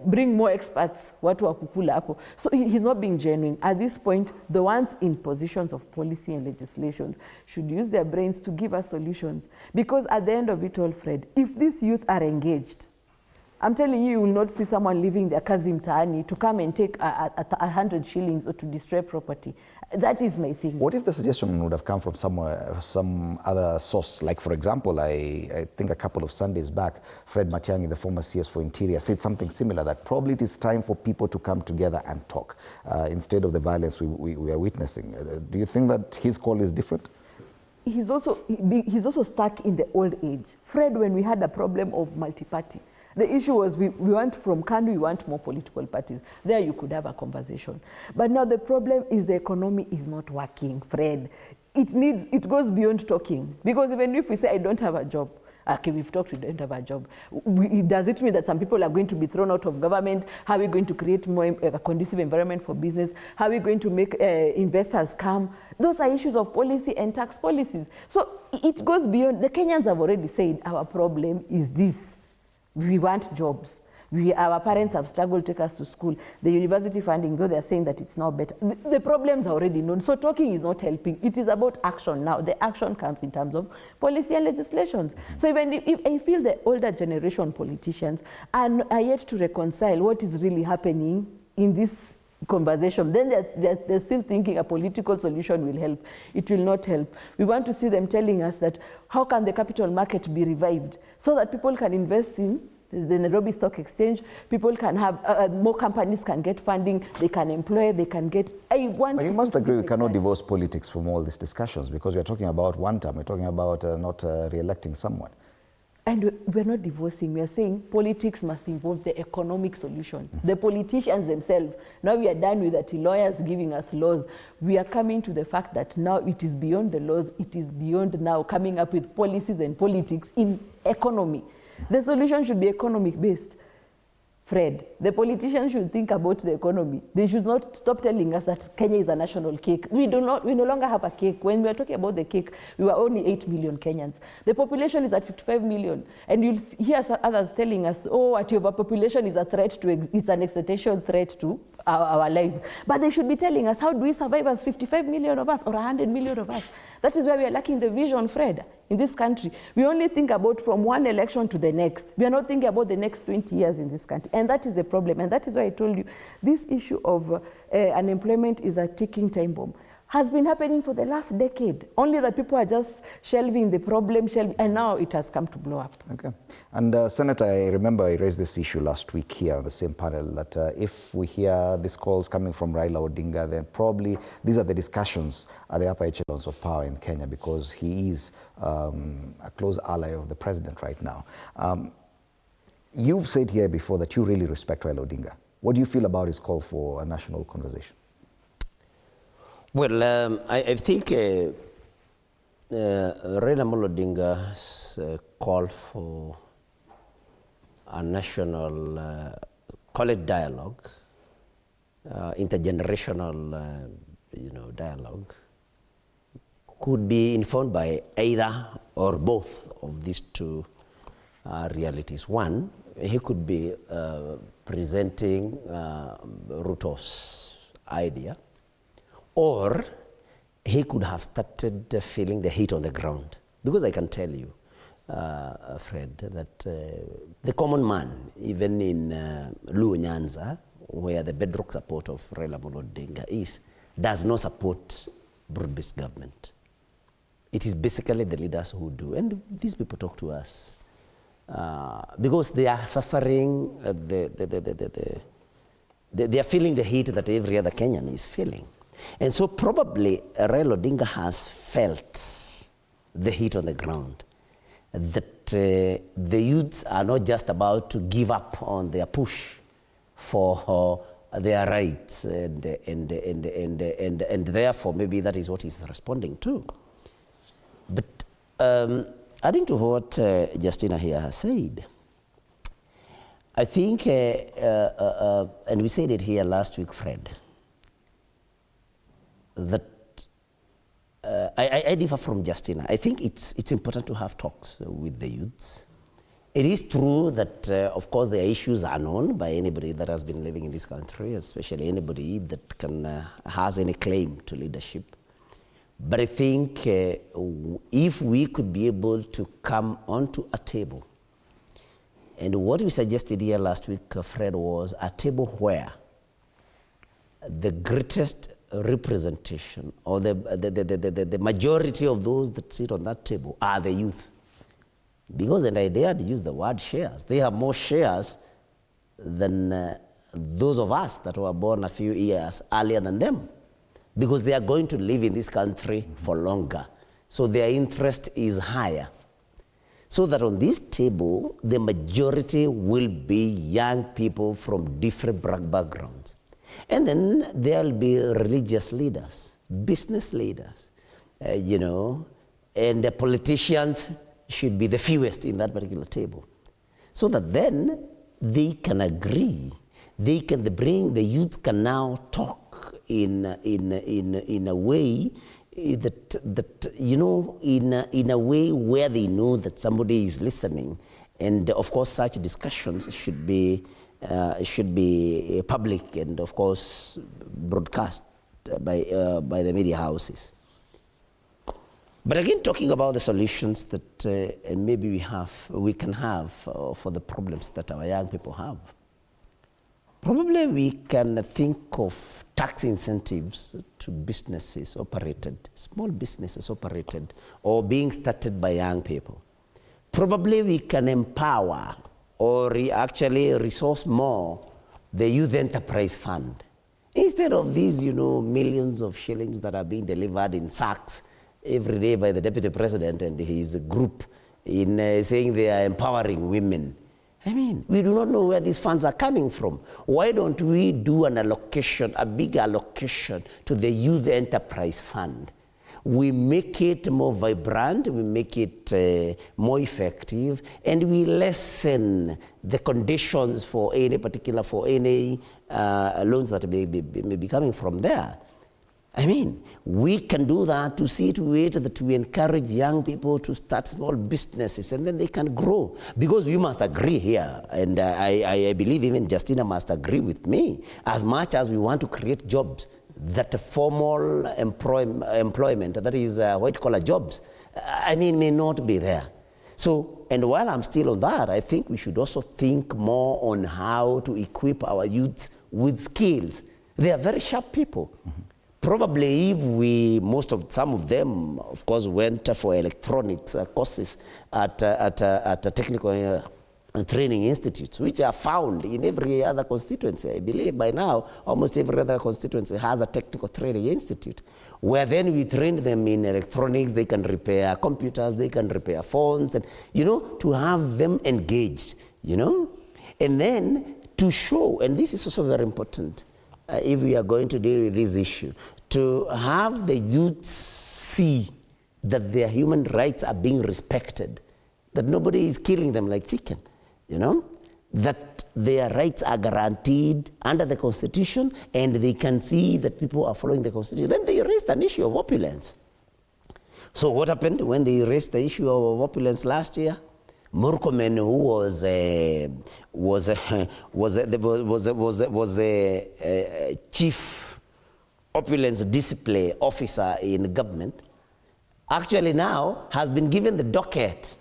bring more experts, watu wa kukula hapo. So he's not being genuine. At this point, the ones in positions of policy and legislations should use their brains to give us solutions. Because at the end of it all, Fred, if these youth are engaged, I'm telling you, you will not see someone leaving their kazi mtaani to come and take 100 shillings or to destroy property. That is my thing. What if the suggestion would have come from somewhere, some other source? Like, for example, I think a couple of Sundays back, Fred Matiang'i, the former CS for Interior, said something similar, that probably it is time for people to come together and talk instead of the violence we are witnessing. Do you think that his call is different? He's also stuck in the old age. Fred, when we had a problem of multi-party, The issue was we want from KANU, we want more political parties. There you could have a conversation. But now the problem is the economy is not working, Fred. It goes beyond talking. Because even if we say, I don't have a job, okay, we've talked, we don't have a job. Does it mean that some people are going to be thrown out of government? How are we going to create more a conducive environment for business? How are we going to make investors come? Those are issues of policy and tax policies. So it goes beyond. The Kenyans have already said our problem is this. We want jobs. Our parents have struggled to take us to school. The university funding, though they're saying that it's now better. The problems are already known. So talking is not helping. It is about action now. The action comes in terms of policy and legislation. So even if I feel the older generation politicians are yet to reconcile what is really happening in this conversation, then they're still thinking a political solution will help. It will not help. We want to see them telling us that how can the capital market be revived so that people can invest in the Nairobi Stock Exchange, people can have, more companies can get funding, they can employ, they can get, But you must agree we cannot divorce politics from all these discussions because we're talking about one term, we're talking about not re-electing someone. And we're not divorcing, we're saying politics must involve the economic solution. The politicians themselves, now we are done with that, lawyers giving us laws. We are coming to the fact that now it is beyond the laws, it is beyond now coming up with policies and politics in economy. The solution should be economic-based. Fred, the politicians should think about the economy. They should not stop telling us that Kenya is a national cake. We no longer have a cake. When we are talking about the cake, we were only 8 million Kenyans. The population is at 55 million. And you'll hear others telling us, oh, at overpopulation is a threat to, it's an existential threat to our lives. But they should be telling us, how do we survive as 55 million of us or 100 million of us? That is why we are lacking the vision, Fred, in this country. We only think about from one election to the next. We are not thinking about the next 20 years in this country. And that is the problem. And that is why I told you, this issue of unemployment is a ticking time bomb. Has been happening for the last decade. Only that people are just shelving the problem, and now it has come to blow up. Okay. And Senator, I remember I raised this issue last week here on the same panel that if we hear these calls coming from Raila Odinga, then probably these are the discussions at the upper echelons of power in Kenya because he is a close ally of the president right now. You've said here before that you really respect Raila Odinga. What do you feel about his call for a national conversation? Well, I think Raila Odinga's call for a national, call it dialogue, intergenerational, dialogue, could be informed by either or both of these two realities. One, he could be presenting Ruto's idea, or he could have started feeling the heat on the ground. Because I can tell you, Fred, that the common man, even in Luo Nyanza, where the bedrock support of Raila Odinga is, does not support broad-based government. It is basically the leaders who do. And these people talk to us. Because they are suffering, they are feeling the heat that every other Kenyan is feeling. And so probably Raila Odinga has felt the heat on the ground, that the youths are not just about to give up on their push for their rights, and therefore maybe that is what he's responding to. But adding to what Justina here has said, I think, and we said it here last week, Fred, that I differ from Justina. I think it's important to have talks with the youths. It is true that, of course, the issues are known by anybody that has been living in this country, especially anybody that has any claim to leadership. But I think if we could be able to come onto a table, and what we suggested here last week, Fred, was a table where the greatest representation or the majority of those that sit on that table are the youth. Because, and I dare to use the word shares, they have more shares than those of us that were born a few years earlier than them. Because they are going to live in this country for longer. So their interest is higher. so that on this table, the majority will be young people from different backgrounds. And then there'll be religious leaders, business leaders, and the politicians should be the fewest in that particular table. So that then they can agree, the youth can now talk in a way that in a way where they know that somebody is listening, and of course such discussions should be public and of course broadcast by the media houses. But again, talking about the solutions that maybe we can have for the problems that our young people have. Probably we can think of tax incentives to businesses operated, small businesses operated, or being started by young people. Probably we can empower or actually resource more the Youth Enterprise Fund. Instead of these, millions of shillings that are being delivered in sacks every day by the Deputy President and his group in saying they are empowering women. I mean, we do not know where these funds are coming from. Why don't we do an allocation, a big allocation to the Youth Enterprise Fund? We make it more vibrant, we make it more effective, and we lessen the conditions for any loans that may be coming from there. I mean, we can do that to see to it that we encourage young people to start small businesses and then they can grow. Because we must agree here, and I believe even Justina must agree with me, as much as we want to create jobs, that formal employment, that is white-collar jobs, may not be there. So, and while I'm still on that, I think we should also think more on how to equip our youth with skills. They are very sharp people. Mm-hmm. Probably if some of them, of course, went for electronics courses at a technical training institutes, which are found in every other constituency. I believe by now, almost every other constituency has a technical training institute, where then we train them in electronics, they can repair computers, they can repair phones, and, to have them engaged, And then to show, and this is also very important, if we are going to deal with this issue, to have the youth see that their human rights are being respected, that nobody is killing them like chicken, that their rights are guaranteed under the Constitution, and they can see that people are following the Constitution. Then they raised an issue of opulence. So what happened when they raised the issue of opulence last year? Murkomen, who was the chief opulence display officer in government, actually now has been given the docket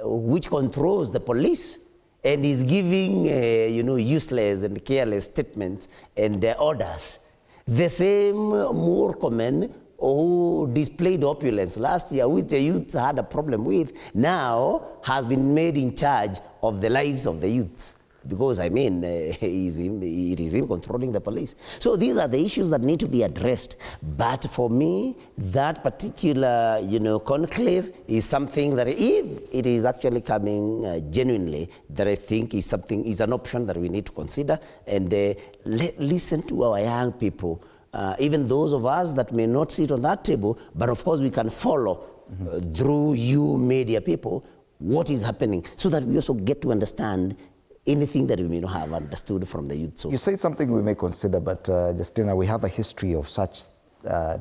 which controls the police, and is giving useless and careless statements and orders. The same Murkomen who displayed opulence last year, which the youths had a problem with, now has been made in charge of the lives of the youths. Because, it is him controlling the police. So these are the issues that need to be addressed. But for me, that particular, conclave is something that if it is actually coming genuinely, that I think is an option that we need to consider and listen to our young people. Even those of us that may not sit on that table, but of course we can follow through you media people what is happening, so that we also get to understand anything that we may not have understood from the youth. You said something we may consider, but Justina, we have a history of such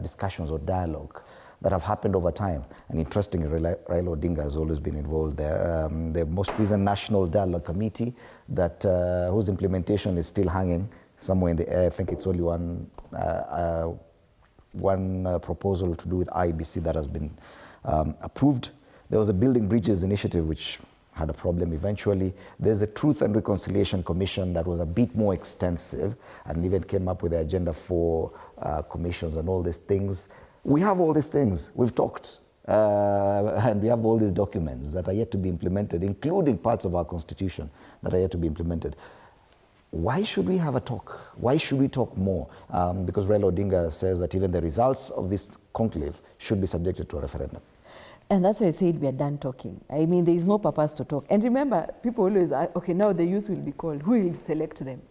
discussions or dialogue that have happened over time. And interestingly, Raila Odinga has always been involved there. The most recent National Dialogue Committee whose implementation is still hanging somewhere in the air. I think it's only one proposal to do with IBC that has been approved. There was a Building Bridges initiative which had a problem eventually. There's a Truth and Reconciliation Commission that was a bit more extensive and even came up with the agenda for commissions and all these things. We have all these things. We've talked and we have all these documents that are yet to be implemented, including parts of our constitution that are yet to be implemented. Why should we have a talk? Why should we talk more? Because Raila Odinga says that even the results of this conclave should be subjected to a referendum. And that's why I said we are done talking. I mean, there is no purpose to talk. And remember, people always ask, okay, now the youth will be called. Who will select them?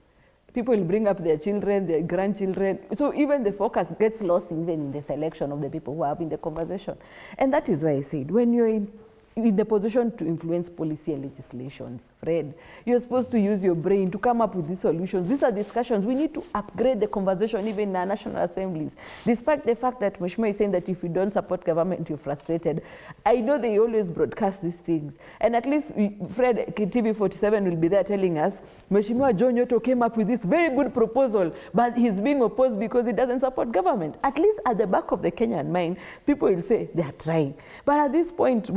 People will bring up their children, their grandchildren. So even the focus gets lost even in the selection of the people who are having the conversation. And that is why I said, when you're in the position to influence policy and legislations, Fred, you're supposed to use your brain to come up with these solutions. These are discussions. We need to upgrade the conversation even in our national assemblies. Despite the fact that Mheshimiwa is saying that if you don't support government, you're frustrated. I know they always broadcast these things. And at least Fred, TV47 will be there telling us, Mheshimiwa John Nyoto came up with this very good proposal, but he's being opposed because he doesn't support government. At least at the back of the Kenyan mind, people will say they are trying. But at this point,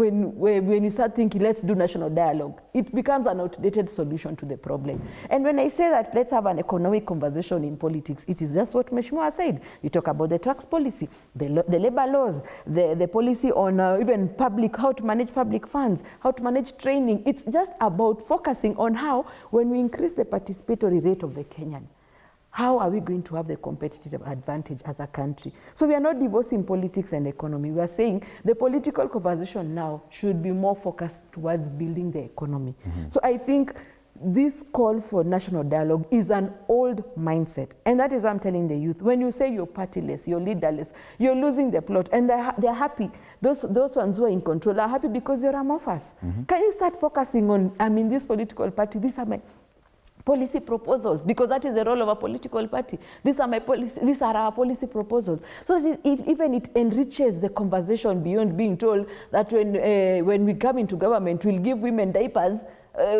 when you start thinking, let's do national dialogue, it becomes an outdated solution to the problem. And when I say that let's have an economic conversation in politics, it is just what Mheshimiwa said. You talk about the tax policy, the labor laws, the policy on even how to manage public funds, how to manage training. It's just about focusing on how, when we increase the participatory rate of the Kenyan, how are we going to have the competitive advantage as a country? So we are not divorcing politics and economy. We are saying the political conversation now should be more focused towards building the economy. So I think this call for national dialogue is an old mindset. And that is what I'm telling the youth. When you say you're partyless, you're leaderless, you're losing the plot. And they're happy. Those ones who are in control are happy because you're amorphous. Can you start focusing on, this political party, these are my policy proposals, because that is the role of a political party. These are our policy proposals. So it enriches the conversation beyond being told that when we come into government, we'll give women diapers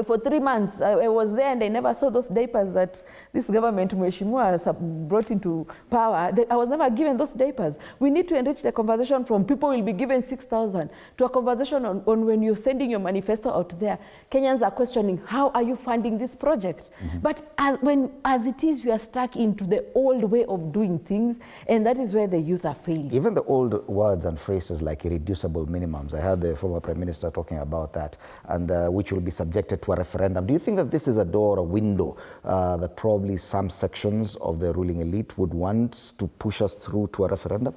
for 3 months. I was there and I never saw those diapers that this government, Mheshimiwa, brought into power. I was never given those diapers. We need to enrich the conversation from people will be given 6,000 to a conversation on when you're sending your manifesto out there. Kenyans are questioning, how are you funding this project? But as it is, we are stuck into the old way of doing things, and that is where the youth are failing. Even the old words and phrases like irreducible minimums, I heard the former Prime Minister talking about that, and which will be subject to a referendum. Do you think that this is a door, a window, that probably some sections of the ruling elite would want to push us through to a referendum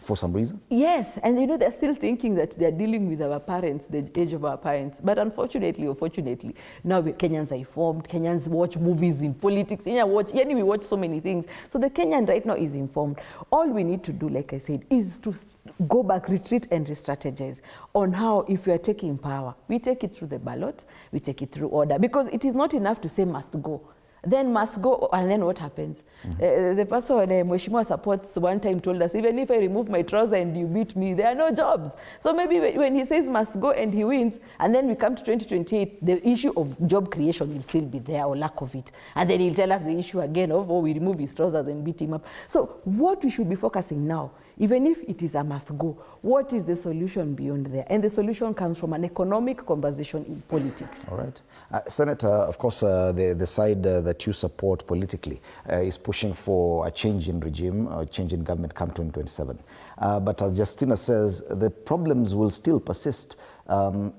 for some reason? Yes, and they're still thinking that they're dealing with our parents, the age of our parents. But unfortunately or fortunately, now Kenyans are informed. Kenyans watch movies in politics. We watch so many things. So the Kenyan right now is informed. All we need to do, like I said, is to go back, retreat and re-strategize on how, if we are taking power, we take it through the ballot, we take it through order. Because it is not enough to say must go. Then must go, and then what happens? The person Mheshimiwa supports one time told us, even if I remove my trouser and you beat me, there are no jobs. So maybe when he says must go and he wins, and then we come to 2028, the issue of job creation will still be there, or lack of it. And then he'll tell us the issue again of, we remove his trousers and beat him up. So what we should be focusing now, even if it is a must go, what is the solution beyond there? And the solution comes from an economic conversation in politics. All right. Senator, of course, the side that you support politically is pushing for a change in regime, a change in government come 2027. But as Justina says, the problems will still persist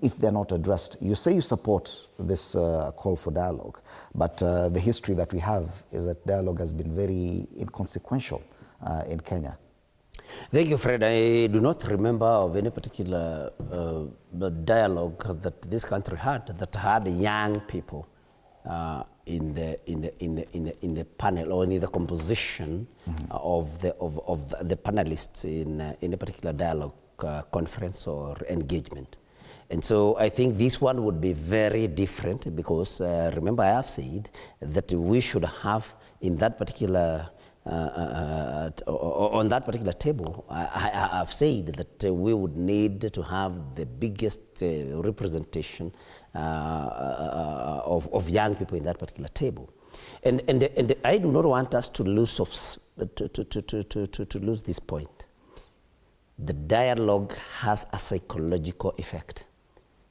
if they're not addressed. You say you support this call for dialogue, but the history that we have is that dialogue has been very inconsequential in Kenya. Thank you, Fred. I do not remember of any particular dialogue that this country had that had young people in the panel or in the composition of the panelists in a particular dialogue conference or engagement. And so I think this one would be very different because remember I have said that we should have in that particular on that particular table, I have said that we would need to have the biggest representation of young people in that particular table, and I do not want us to lose to lose this point. The dialogue has a psychological effect.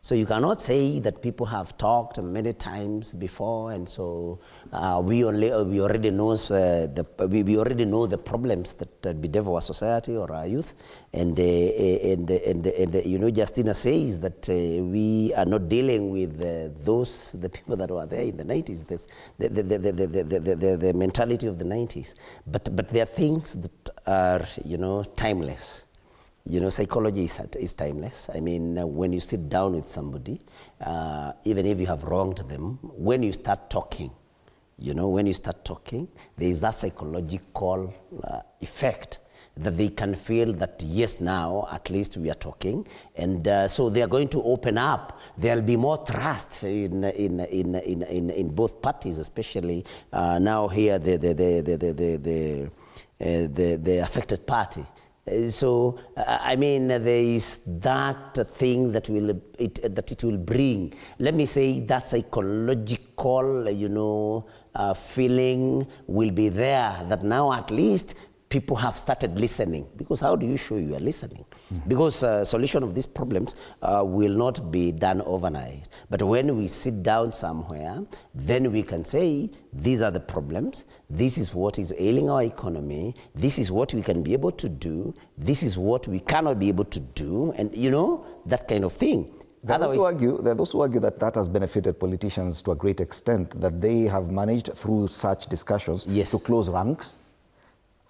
So you cannot say that people have talked many times before, and so we already know the problems that bedevil our society or our youth, and Justina says that we are not dealing with the people that were there in the 90s, the mentality of the 90s, but there are things that are timeless. You know, psychology is timeless. I mean, when you sit down with somebody, even if you have wronged them, when you start talking, you know, when you start talking, there is that psychological effect that they can feel that, yes, now at least we are talking. And so they are going to open up. There will be more trust in both parties, especially now here the affected party. So, I mean, there is that thing that it will bring, let me say, that psychological, you know, feeling will be there, that now at least people have started listening. Because how do you show you are listening? Because solution of these problems will not be done overnight. But when we sit down somewhere, then we can say, these are the problems, this is what is ailing our economy, this is what we can be able to do, this is what we cannot be able to do, and you know, that kind of thing. There are those who argue that that has benefited politicians to a great extent, that they have managed through such discussions to close ranks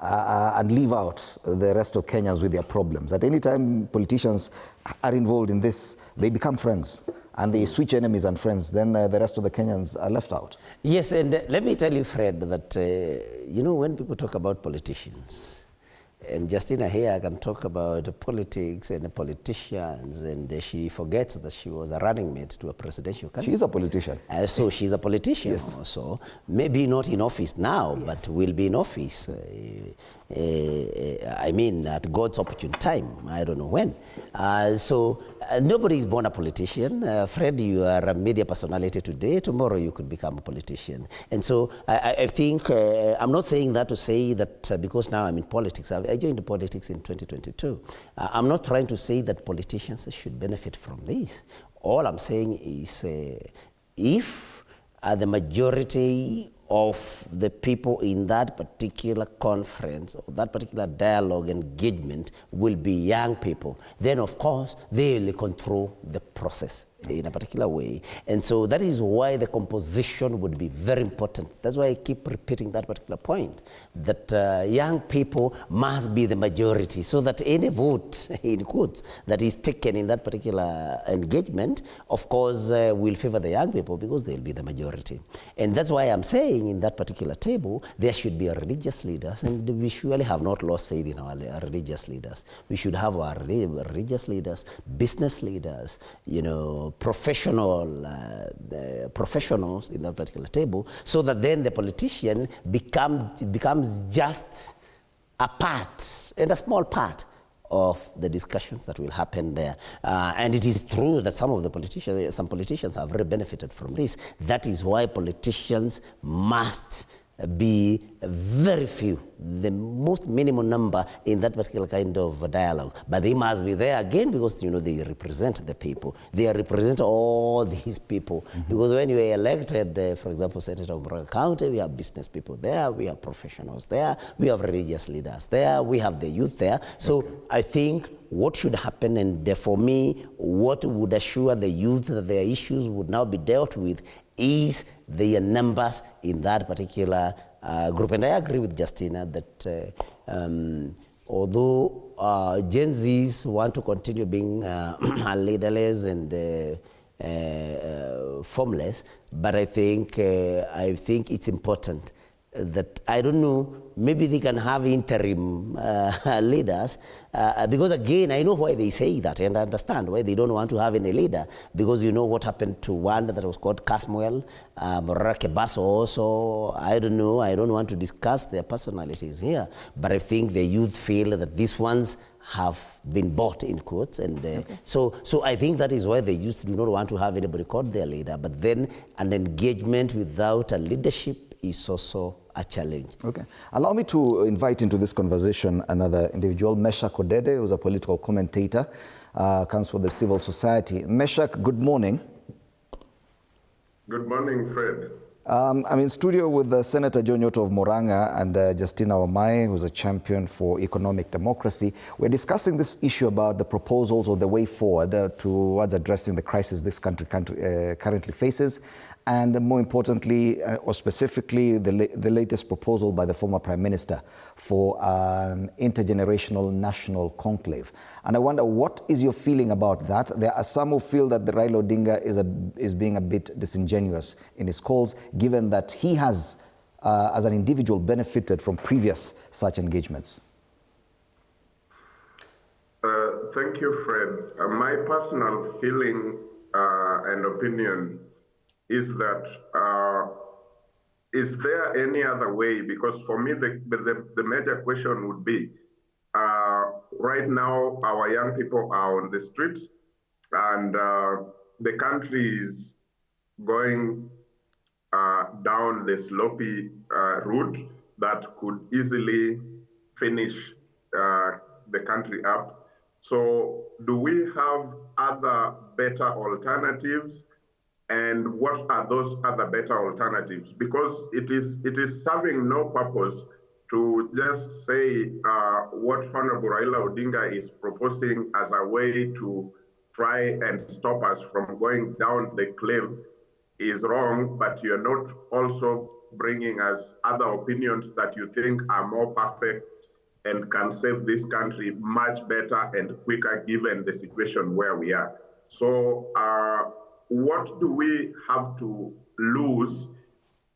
and leave out the rest of Kenyans with their problems. At any time politicians are involved in this, they become friends and they switch enemies and friends, then the rest of the Kenyans are left out. Yes, and let me tell you, Fred, that, you know, when people talk about politicians, and Justina here can talk about politics and politicians, and she forgets that she was a running mate to a presidential candidate. She's a politician. So she's a politician also. Maybe not in office now, but will be in office. I mean, at God's opportune time. I don't know when. So nobody is born a politician. Fred, you are a media personality today. Tomorrow you could become a politician. And so I think, I'm not saying that to say that because now I'm in politics. I joined politics in 2022. I'm not trying to say that politicians should benefit from this. All I'm saying is if the majority of the people in that particular conference or that particular dialogue engagement will be young people, then of course they will control the process in a particular way. And so that is why the composition would be very important. That's why I keep repeating that particular point, that young people must be the majority, so that any vote, in quotes, that is taken in that particular engagement, of course, will favor the young people because they'll be the majority. And that's why I'm saying in that particular table, there should be religious leaders, and we surely have not lost faith in our religious leaders. We should have our religious leaders, business leaders, you know, professionals in that particular table, so that then the politician becomes just a part, and a small part of the discussions that will happen there. And it is true that some politicians have very benefited from this. That is why politicians must be very few, the most minimum number in that particular kind of dialogue. But they must be there again because, you know, they represent the people. They represent all these people. Because when you are elected, for example, Senator of Murang'a County, we have business people there, we have professionals there, we have religious leaders there, we have the youth there. So I think what should happen, and for me, what would assure the youth that their issues would now be dealt with is their numbers in that particular group. And I agree with Justina that although Gen Zs want to continue being leaderless and formless, but I think it's important that, I don't know, maybe they can have interim leaders, because again, I know why they say that, and I understand why they don't want to have any leader, because you know what happened to one that was called Casmuel, Morara Kebaso also. I don't know, I don't want to discuss their personalities here, but I think the youth feel that these ones have been bought, in quotes, and so I think that is why the youth do not want to have anybody called their leader. But then an engagement without a leadership is also a challenge. Okay. Allow me to invite into this conversation another individual, Meshach Odede, who's a political commentator, comes from the civil society. Meshach, good morning. Good morning, Fred. I'm in studio with Senator John Nyoto of Murang'a and Justina Wamae, who's a champion for economic democracy. We're discussing this issue about the proposals or the way forward towards addressing the crisis this country currently faces. and more importantly, or specifically, the latest proposal by the former Prime Minister for an intergenerational national conclave. And I wonder, what is your feeling about that? There are some who feel that the Raila Odinga is being a bit disingenuous in his calls, given that he has, as an individual, benefited from previous such engagements. Thank you, Fred. My personal feeling and opinion is that is there any other way? Because for me, the major question would be, right now, our young people are on the streets, and the country is going down the slopey route that could easily finish the country up. So do we have other better alternatives? And what are those other better alternatives? Because it is serving no purpose to just say what Honorable Raila Odinga is proposing as a way to try and stop us from going down the cliff is wrong, but you're not also bringing us other opinions that you think are more perfect and can save this country much better and quicker given the situation where we are. So what do we have to lose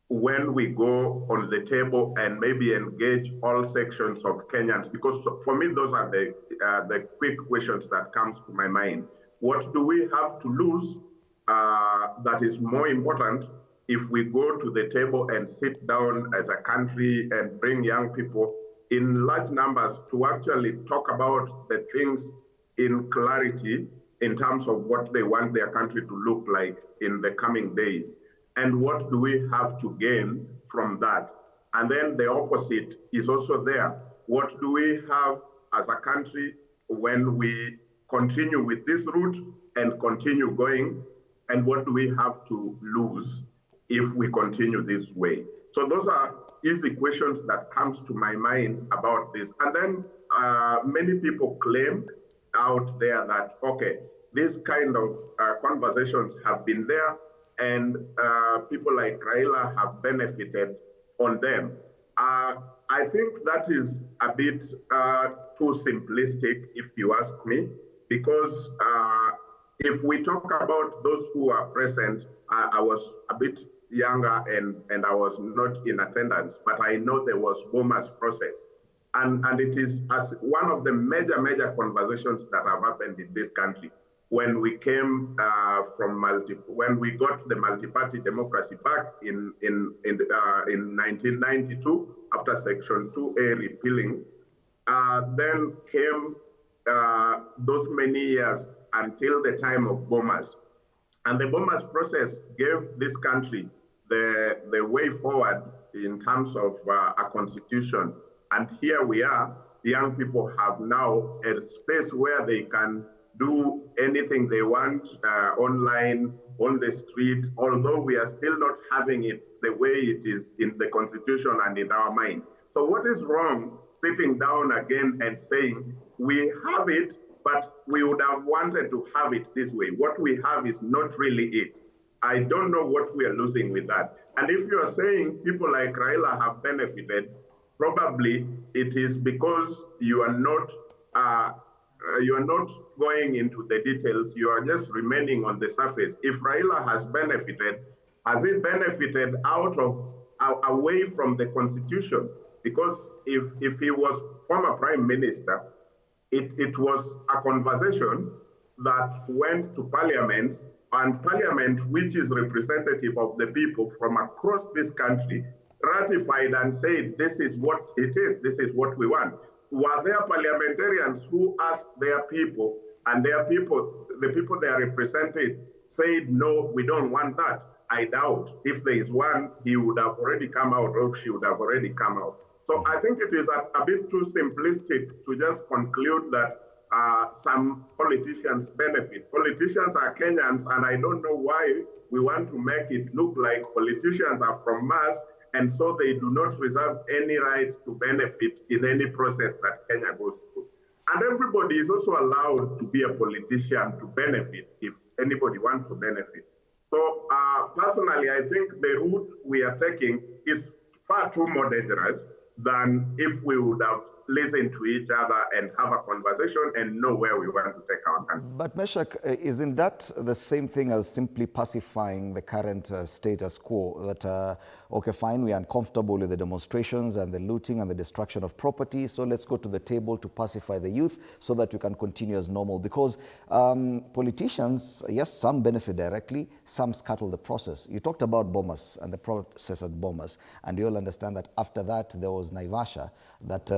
when we go on the table and maybe engage all sections of Kenyans? Because for me, those are the quick questions that comes to my mind. What do we have to lose that is more important if we go to the table and sit down as a country and bring young people in large numbers to actually talk about the things in clarity in terms of what they want their country to look like in the coming days? And what do we have to gain from that? And then the opposite is also there. What do we have as a country when we continue with this route and continue going? And what do we have to lose if we continue this way? So those are easy questions that comes to my mind about this. And then many people claim out there that, okay, these kind of conversations have been there and people like Raila have benefited on them. I think that is a bit too simplistic, if you ask me, because if we talk about those who are present, I was a bit younger and I was not in attendance, but I know there was BOMA's process. And it is as one of the major conversations that have happened in this country. When we came when we got the multi-party democracy back in 1992 after Section 2A repealing, then came those many years until the time of BOMA's. And the BOMA's process gave this country the way forward in terms of a constitution. And here we are, the young people have now a space where they can do anything they want online, on the street, although we are still not having it the way it is in the constitution and in our mind. So what is wrong sitting down again and saying, we have it, but we would have wanted to have it this way. What we have is not really it. I don't know what we are losing with that. And if you are saying people like Raila have benefited, probably it is because you are not going into the details. You are just remaining on the surface. If Raila has benefited, has he benefited away from the constitution? Because if he was former prime minister, it was a conversation that went to parliament, and parliament, which is representative of the people from across this country, ratified and said, this is what it is, this is what we want. Were there parliamentarians who asked their people, and their people, the people they are represented, said, no, we don't want that? I doubt. If there is one, he would have already come out, or she would have already come out. So I think it is a bit too simplistic to just conclude that some politicians benefit. Politicians are Kenyans, and I don't know why we want to make it look like politicians are from Mars, and so they do not reserve any right to benefit in any process that Kenya goes through. And everybody is also allowed to be a politician to benefit if anybody wants to benefit. So personally, I think the route we are taking is far too more dangerous than if we would have listened to each other and have a conversation and know where we want to take our country. But Meshach, isn't that the same thing as simply pacifying the current status quo? That, okay, fine, we are uncomfortable with the demonstrations and the looting and the destruction of property, so let's go to the table to pacify the youth so that we can continue as normal. Because politicians, yes, some benefit directly, some scuttle the process. You talked about Bomas and the process at Bomas, and you all understand that after that there was Naivasha, that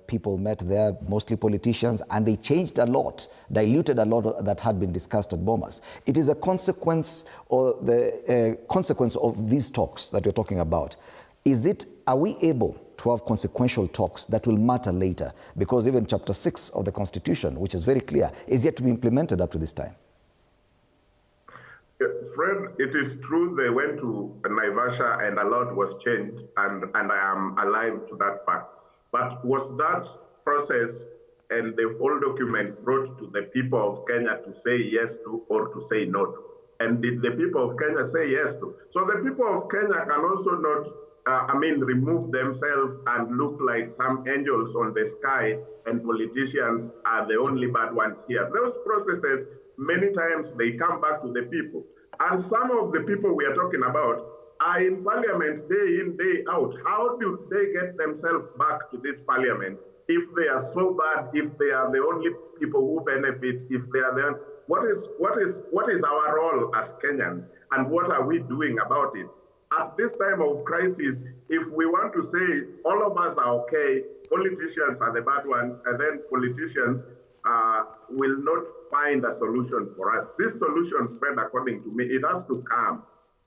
people met there, mostly politicians, and they changed a lot, diluted a lot that had been discussed at Bomas. It is a consequence, or the consequence of these talks that you're talking about. Are we able to have consequential talks that will matter later? Because even Chapter 6 of the Constitution, which is very clear, is yet to be implemented up to this time. Fred, it is true they went to Naivasha and a lot was changed, and I am alive to that fact. But was that process and the whole document brought to the people of Kenya to say yes to or to say no to? And did the people of Kenya say yes to? So the people of Kenya can also not, remove themselves and look like some angels on the sky and politicians are the only bad ones here. Those processes, many times they come back to the people. And some of the people we are talking about are in parliament day in, day out. How do they get themselves back to this parliament if they are so bad, if they are the only people who benefit, if they are the... What is our role as Kenyans, and what are we doing about it? At this time of crisis, if we want to say all of us are okay, politicians are the bad ones, and then politicians will not find a solution for us. This solution, Fred, according to me, it has to come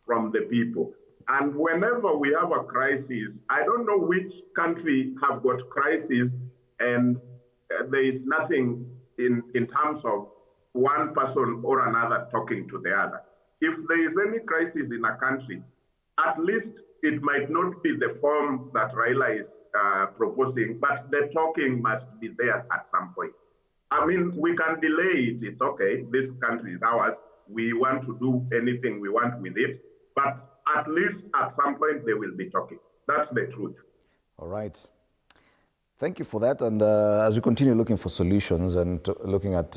from the people. And whenever we have a crisis, I don't know which country have got crisis and there is nothing in terms of one person or another talking to the other. If there is any crisis in a country, at least it might not be the form that Raila is proposing, but the talking must be there at some point. I mean, we can delay it. It's okay. This country is ours. We want to do anything we want with it. But at least at some point they will be talking. That's the truth. All right. Thank you for that. And as we continue looking for solutions and looking at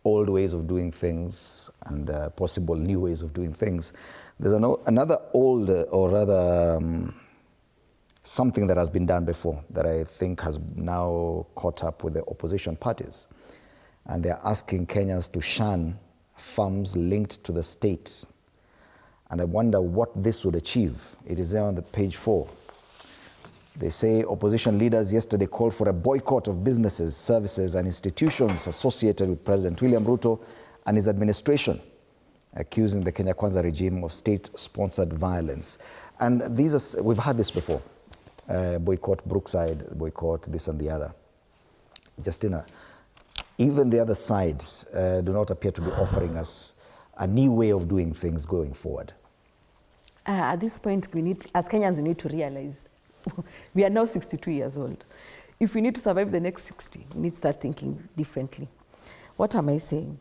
old ways of doing things and possible new ways of doing things, there's another old, or rather something that has been done before that I think has now caught up with the opposition parties. And they're asking Kenyans to shun farms linked to the state. And I wonder what this would achieve. It is there on the page 4. They say opposition leaders yesterday called for a boycott of businesses, services, and institutions associated with President William Ruto and his administration, accusing the Kenya Kwanza regime of state-sponsored violence. And we've had this before. Boycott Brookside, boycott this and the other. Justina, even the other side do not appear to be offering us a new way of doing things going forward. At this point, as Kenyans, we need to realize we are now 62 years old. If we need to survive the next 60, we need to start thinking differently. What am I saying?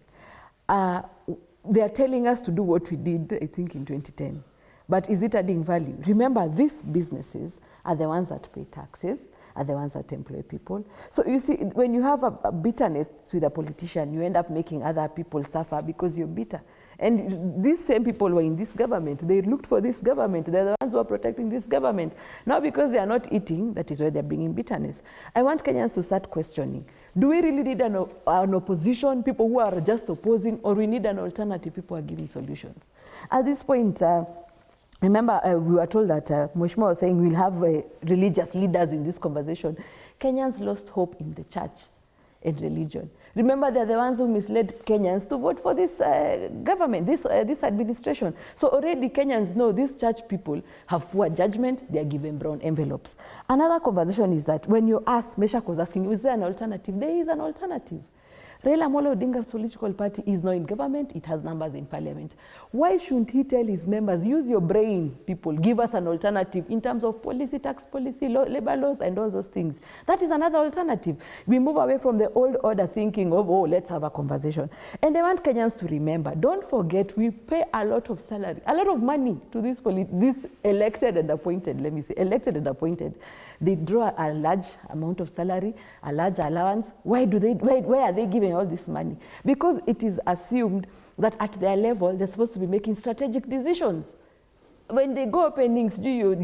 They are telling us to do what we did, I think, in 2010. But is it adding value? Remember, these businesses are the ones that pay taxes, are the ones that employ people. So you see, when you have a bitterness with a politician, you end up making other people suffer because you're bitter. And these same people were in this government. They looked for this government. They're the ones who are protecting this government. Now, because they are not eating, that is why they're bringing bitterness. I want Kenyans to start questioning. Do we really need an opposition, people who are just opposing, or we need an alternative, people who are giving solutions? At this point, remember, we were told that Mheshimiwa was saying we'll have religious leaders in this conversation. Kenyans lost hope in the church and religion. Remember, they're the ones who misled Kenyans to vote for this government, this administration. So already Kenyans know these church people have poor judgment, they are given brown envelopes. Another conversation is that when you asked, Meshach was asking, is there an alternative? There is an alternative. Raila Amolo Odinga's political party is not in government, it has numbers in parliament. Why shouldn't he tell his members, use your brain, people, give us an alternative in terms of policy, tax policy, labor laws, and all those things. That is another alternative. We move away from the old order thinking of, oh, let's have a conversation. And I want Kenyans to remember, don't forget, we pay a lot of salary, a lot of money to this elected and appointed, let me say, elected and appointed. They draw a large amount of salary, a large allowance. Why are they giving all this money? Because it is assumed that at their level, they're supposed to be making strategic decisions. When they go openings, you're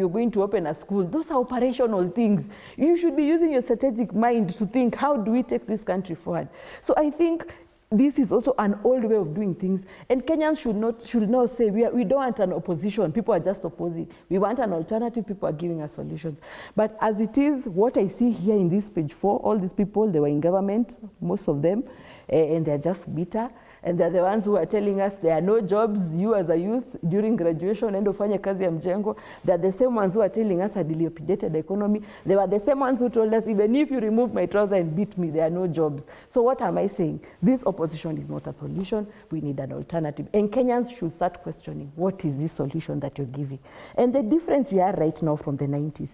going to open a school, those are operational things. You should be using your strategic mind to think, how do we take this country forward? So I think this is also an old way of doing things, and Kenyans should not say we don't want an opposition, people are just opposing. We want an alternative, people are giving us solutions. But as it is, what I see here in this page 4, all these people, they were in government, most of them, and they're just bitter. And they're the ones who are telling us there are no jobs, you as a youth, during graduation, endo fanya kazi ya mjengo. They're the same ones who are telling us a dilapidated economy. They were the same ones who told us, even if you remove my trouser and beat me, there are no jobs. So what am I saying? This opposition is not a solution. We need an alternative. And Kenyans should start questioning, what is this solution that you're giving? And the difference we are right now from the 90s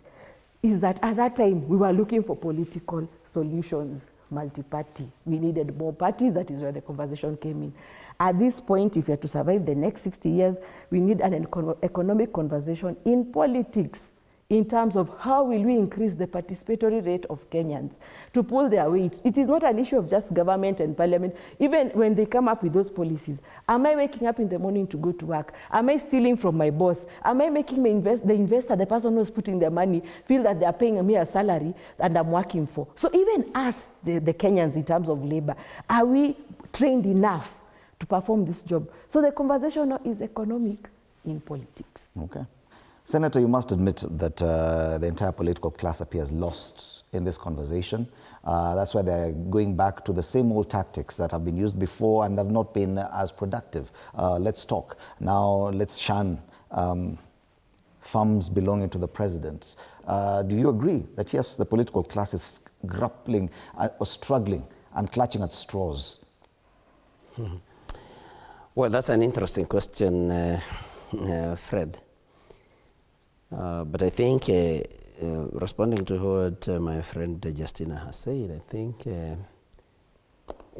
is that at that time, we were looking for political solutions. Multi-party. We needed more parties. That is where the conversation came in. At this point, if we are to survive the next 60 years, we need an economic conversation in politics in terms of how will we increase the participatory rate of Kenyans to pull their weight. It is not an issue of just government and parliament. Even when they come up with those policies, am I waking up in the morning to go to work? Am I stealing from my boss? Am I making the investor, the person who's putting their money, feel that they are paying me a salary that I'm working for? So even us, the Kenyans in terms of labor, are we trained enough to perform this job? So the conversation now is economic in politics. Okay. Senator, you must admit that the entire political class appears lost in this conversation. That's why they're going back to the same old tactics that have been used before and have not been as productive. Let's talk. Now, let's shun farms belonging to the president. Do you agree that, yes, the political class is grappling or struggling and clutching at straws? Well, that's an interesting question, Fred. But I think, responding to what my friend Justina has said, I think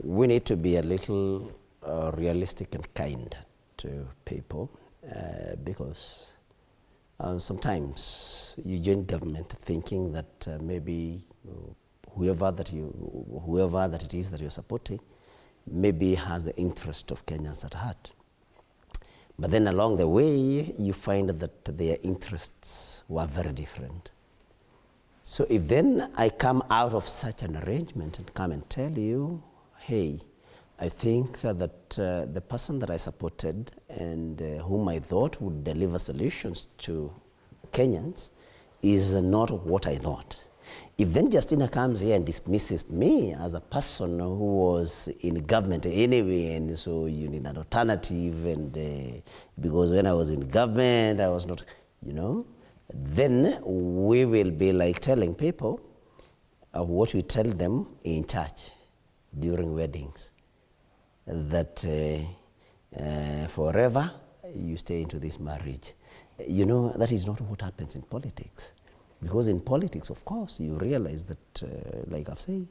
we need to be a little realistic and kind to people because sometimes you join government thinking that maybe whoever that it is that you're supporting maybe has the interest of Kenyans at heart. But then along the way, you find that their interests were very different. So if then I come out of such an arrangement and come and tell you, hey, I think that the person that I supported and whom I thought would deliver solutions to Kenyans is not what I thought. If then Justina comes here and dismisses me as a person who was in government anyway, and so you need an alternative, and because when I was in government, I was not, then we will be like telling people what we tell them in church during weddings, that forever you stay into this marriage. That is not what happens in politics. Because in politics, of course, you realize that, like I've said,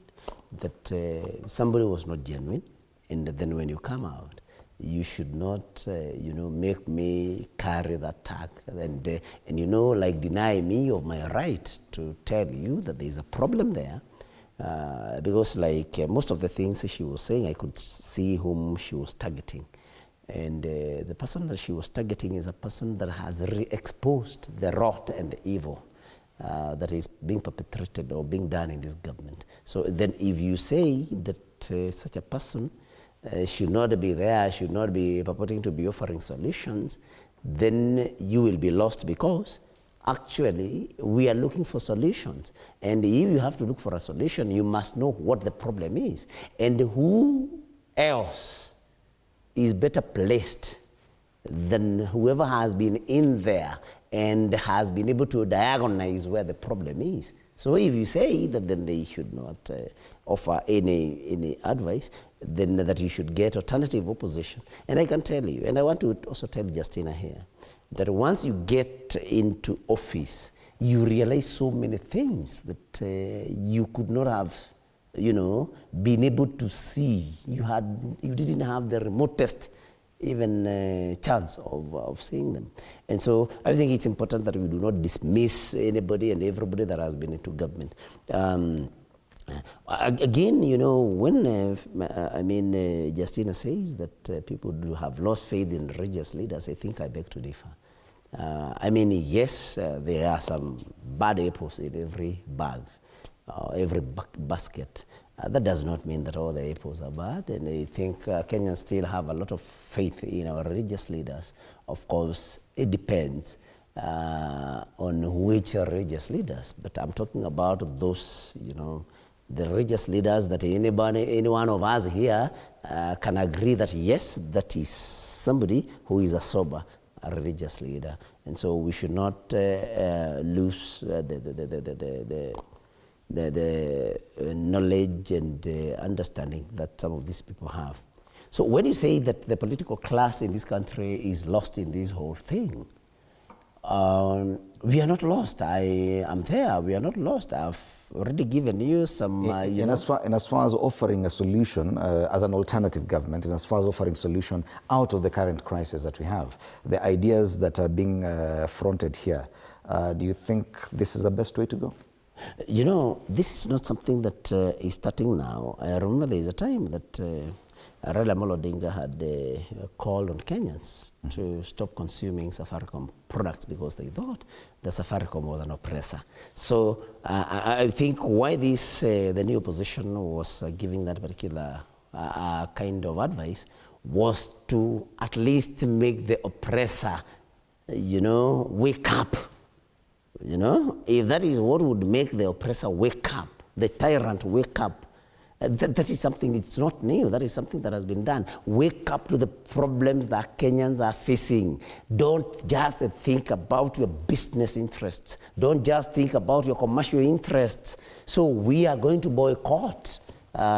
that somebody was not genuine, and then when you come out, you should not, make me carry that tag, and like deny me of my right to tell you that there is a problem there, because like most of the things she was saying, I could see whom she was targeting. And the person that she was targeting is a person that has re-exposed the rot and the evil that is being perpetrated or being done in this government. So then if you say that such a person should not be there, should not be purporting to be offering solutions, then you will be lost, because actually we are looking for solutions. And if you have to look for a solution, you must know what the problem is. And who else is better placed than whoever has been in there and has been able to diagnose where the problem is, So if you say that then they should not offer any advice, then that you should get alternative opposition. And I can tell you, and I want to also tell Justina here, that once you get into office, you realize so many things that you could not have, been able to see. You didn't have the remotest even chance of seeing them. And so I think it's important that we do not dismiss anybody and everybody that has been into government. Again, when Justina says that people do have lost faith in religious leaders, I think I beg to differ. Yes, there are some bad apples in every bag, every basket. That does not mean that all the apples are bad, and I think Kenyans still have a lot of faith in our religious leaders. Of course, it depends on which religious leaders, but I'm talking about those, the religious leaders that any one of us here can agree that yes, that is somebody who is a sober religious leader, and so we should not lose the knowledge and understanding that some of these people have. So when you say that the political class in this country is lost in this whole thing, we are not lost. I am there. We are not lost. I've already given you some... as far as offering a solution as an alternative government, and as far as offering solution out of the current crisis that we have, the ideas that are being fronted here, do you think this is the best way to go? This is not something that is starting now. I remember there is a time that Raila Amolo Odinga had called on Kenyans to stop consuming Safaricom products because they thought that Safaricom was an oppressor. So I think why the new opposition was giving that particular kind of advice was to at least make the oppressor, wake up. If that is what would make the oppressor wake up, the tyrant wake up, that is something, it's not new, that is something that has been done. Wake up to the problems that Kenyans are facing. Don't just think about your business interests. Don't just think about your commercial interests. So we are going to boycott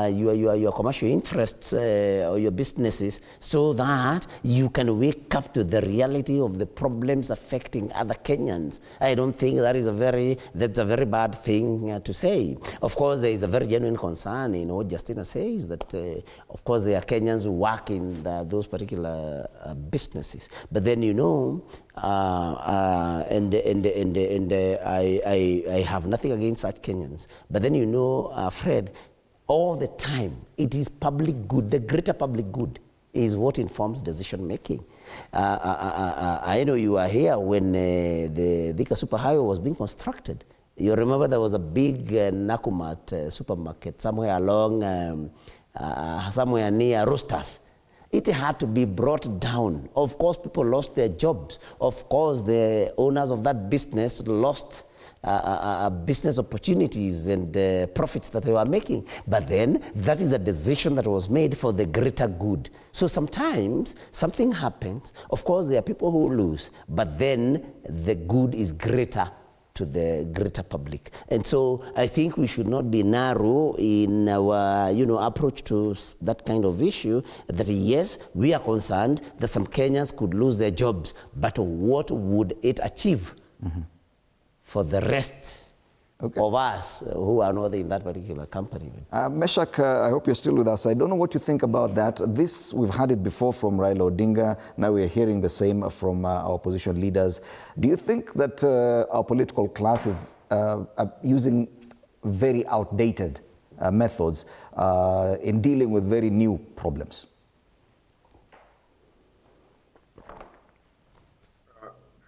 your commercial interests or your businesses so that you can wake up to the reality of the problems affecting other Kenyans. I don't think that's a very bad thing to say. Of course, there is a very genuine concern in what Justina says that, of course, there are Kenyans who work in those particular businesses. But then, I have nothing against such Kenyans. But then, Fred, all the time, it is public good, the greater public good is what informs decision making. I know you were here when the Thika Superhighway was being constructed. You remember there was a big Nakumatt supermarket somewhere along, somewhere near Roosters. It had to be brought down. Of course, people lost their jobs. Of course, the owners of that business lost business opportunities and profits that they were making. But then that is a decision that was made for the greater good. So sometimes something happens. Of course, there are people who lose, but then the good is greater to the greater public. And so I think we should not be narrow in our approach to that kind of issue, that yes, we are concerned that some Kenyans could lose their jobs, but what would it achieve for the rest of us who are not in that particular company? Meshach, I hope you're still with us. I don't know what you think about that. This, we've had it before from Raila Odinga. Now we're hearing the same from our opposition leaders. Do you think that our political classes are using very outdated methods in dealing with very new problems?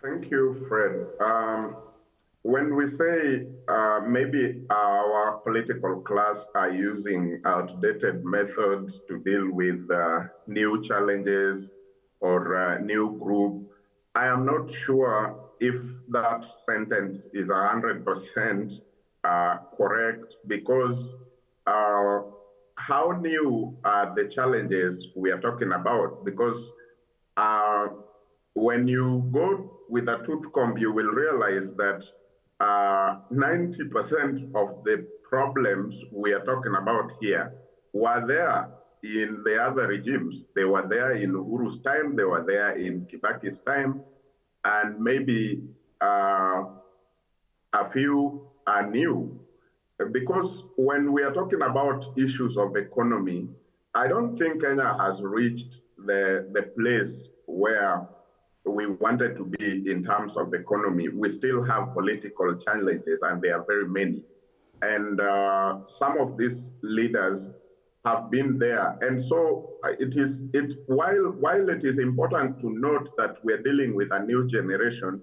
Thank you, Fred. When we say maybe our political class are using outdated methods to deal with new challenges or new group, I am not sure if that sentence is 100% correct, because how new are the challenges we are talking about? Because when you go with a tooth comb, you will realize that 90% of the problems we are talking about here were there in the other regimes. They were there in Uhuru's time, they were there in Kibaki's time, and maybe a few are new. Because when we are talking about issues of economy, I don't think Kenya has reached the place where we wanted to be in terms of economy. We still have political challenges, and there are very many. And some of these leaders have been there. And so while it is important to note that we're dealing with a new generation,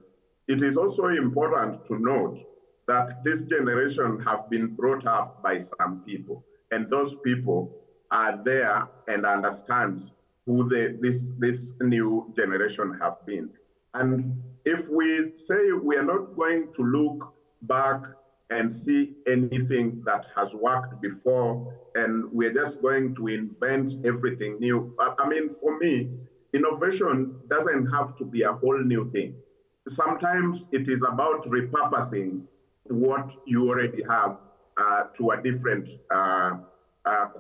it is also important to note that this generation have been brought up by some people. And those people are there and understands who this new generation have been. And if we say we are not going to look back and see anything that has worked before, and we're just going to invent everything new. I mean, for me, innovation doesn't have to be a whole new thing. Sometimes it is about repurposing what you already have to a different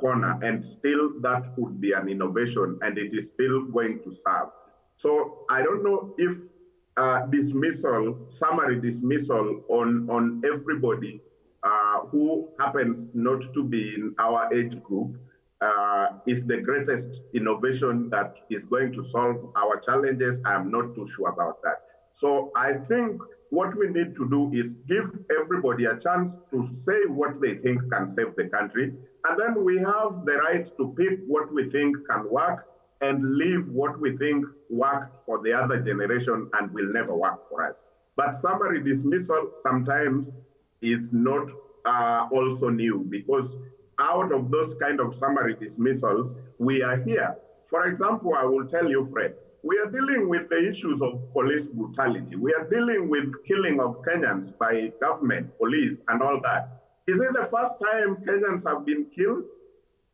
corner, and still that would be an innovation, and it is still going to serve. So I don't know if summary dismissal on everybody who happens not to be in our age group is the greatest innovation that is going to solve our challenges. I'm not too sure about that. So I think what we need to do is give everybody a chance to say what they think can save the country. And then we have the right to pick what we think can work and leave what we think worked for the other generation and will never work for us. But summary dismissal sometimes is not also new, because out of those kind of summary dismissals, we are here. For example, I will tell you, Fred, we are dealing with the issues of police brutality. We are dealing with killing of Kenyans by government, police, and all that. Is it the first time Kenyans have been killed?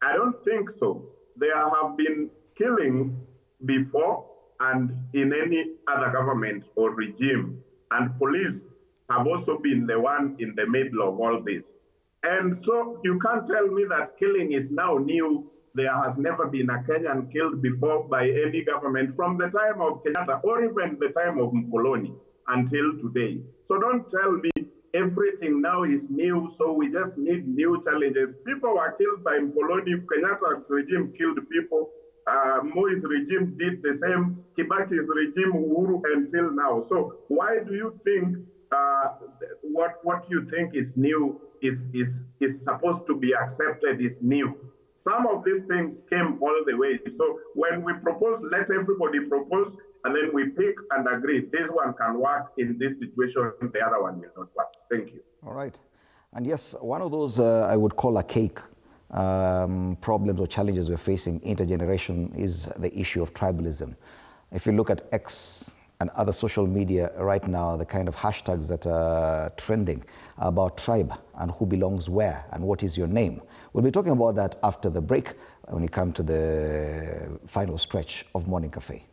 I don't think so. There have been killing before and in any other government or regime. And police have also been the one in the middle of all this. And so you can't tell me that killing is now new. There has never been a Kenyan killed before by any government from the time of Kenyatta or even the time of Mkoloni until today. So don't tell me everything now is new, so we just need new challenges. People were killed by Mkoloni, Kenyatta's regime killed people, Moi's regime did the same, Kibaki's regime, Uhuru, until now. So why do you think what you think is new is supposed to be accepted is new? Some of these things came all the way. So when we propose, let everybody propose, and then we pick and agree. This one can work in this situation, the other one will not work. Thank you. All right. And yes, one of those I would call a cake problems or challenges we're facing intergeneration is the issue of tribalism. If you look at X and other social media right now, the kind of hashtags that are trending about tribe and who belongs where and what is your name. We'll be talking about that after the break when we come to the final stretch of Morning Cafe.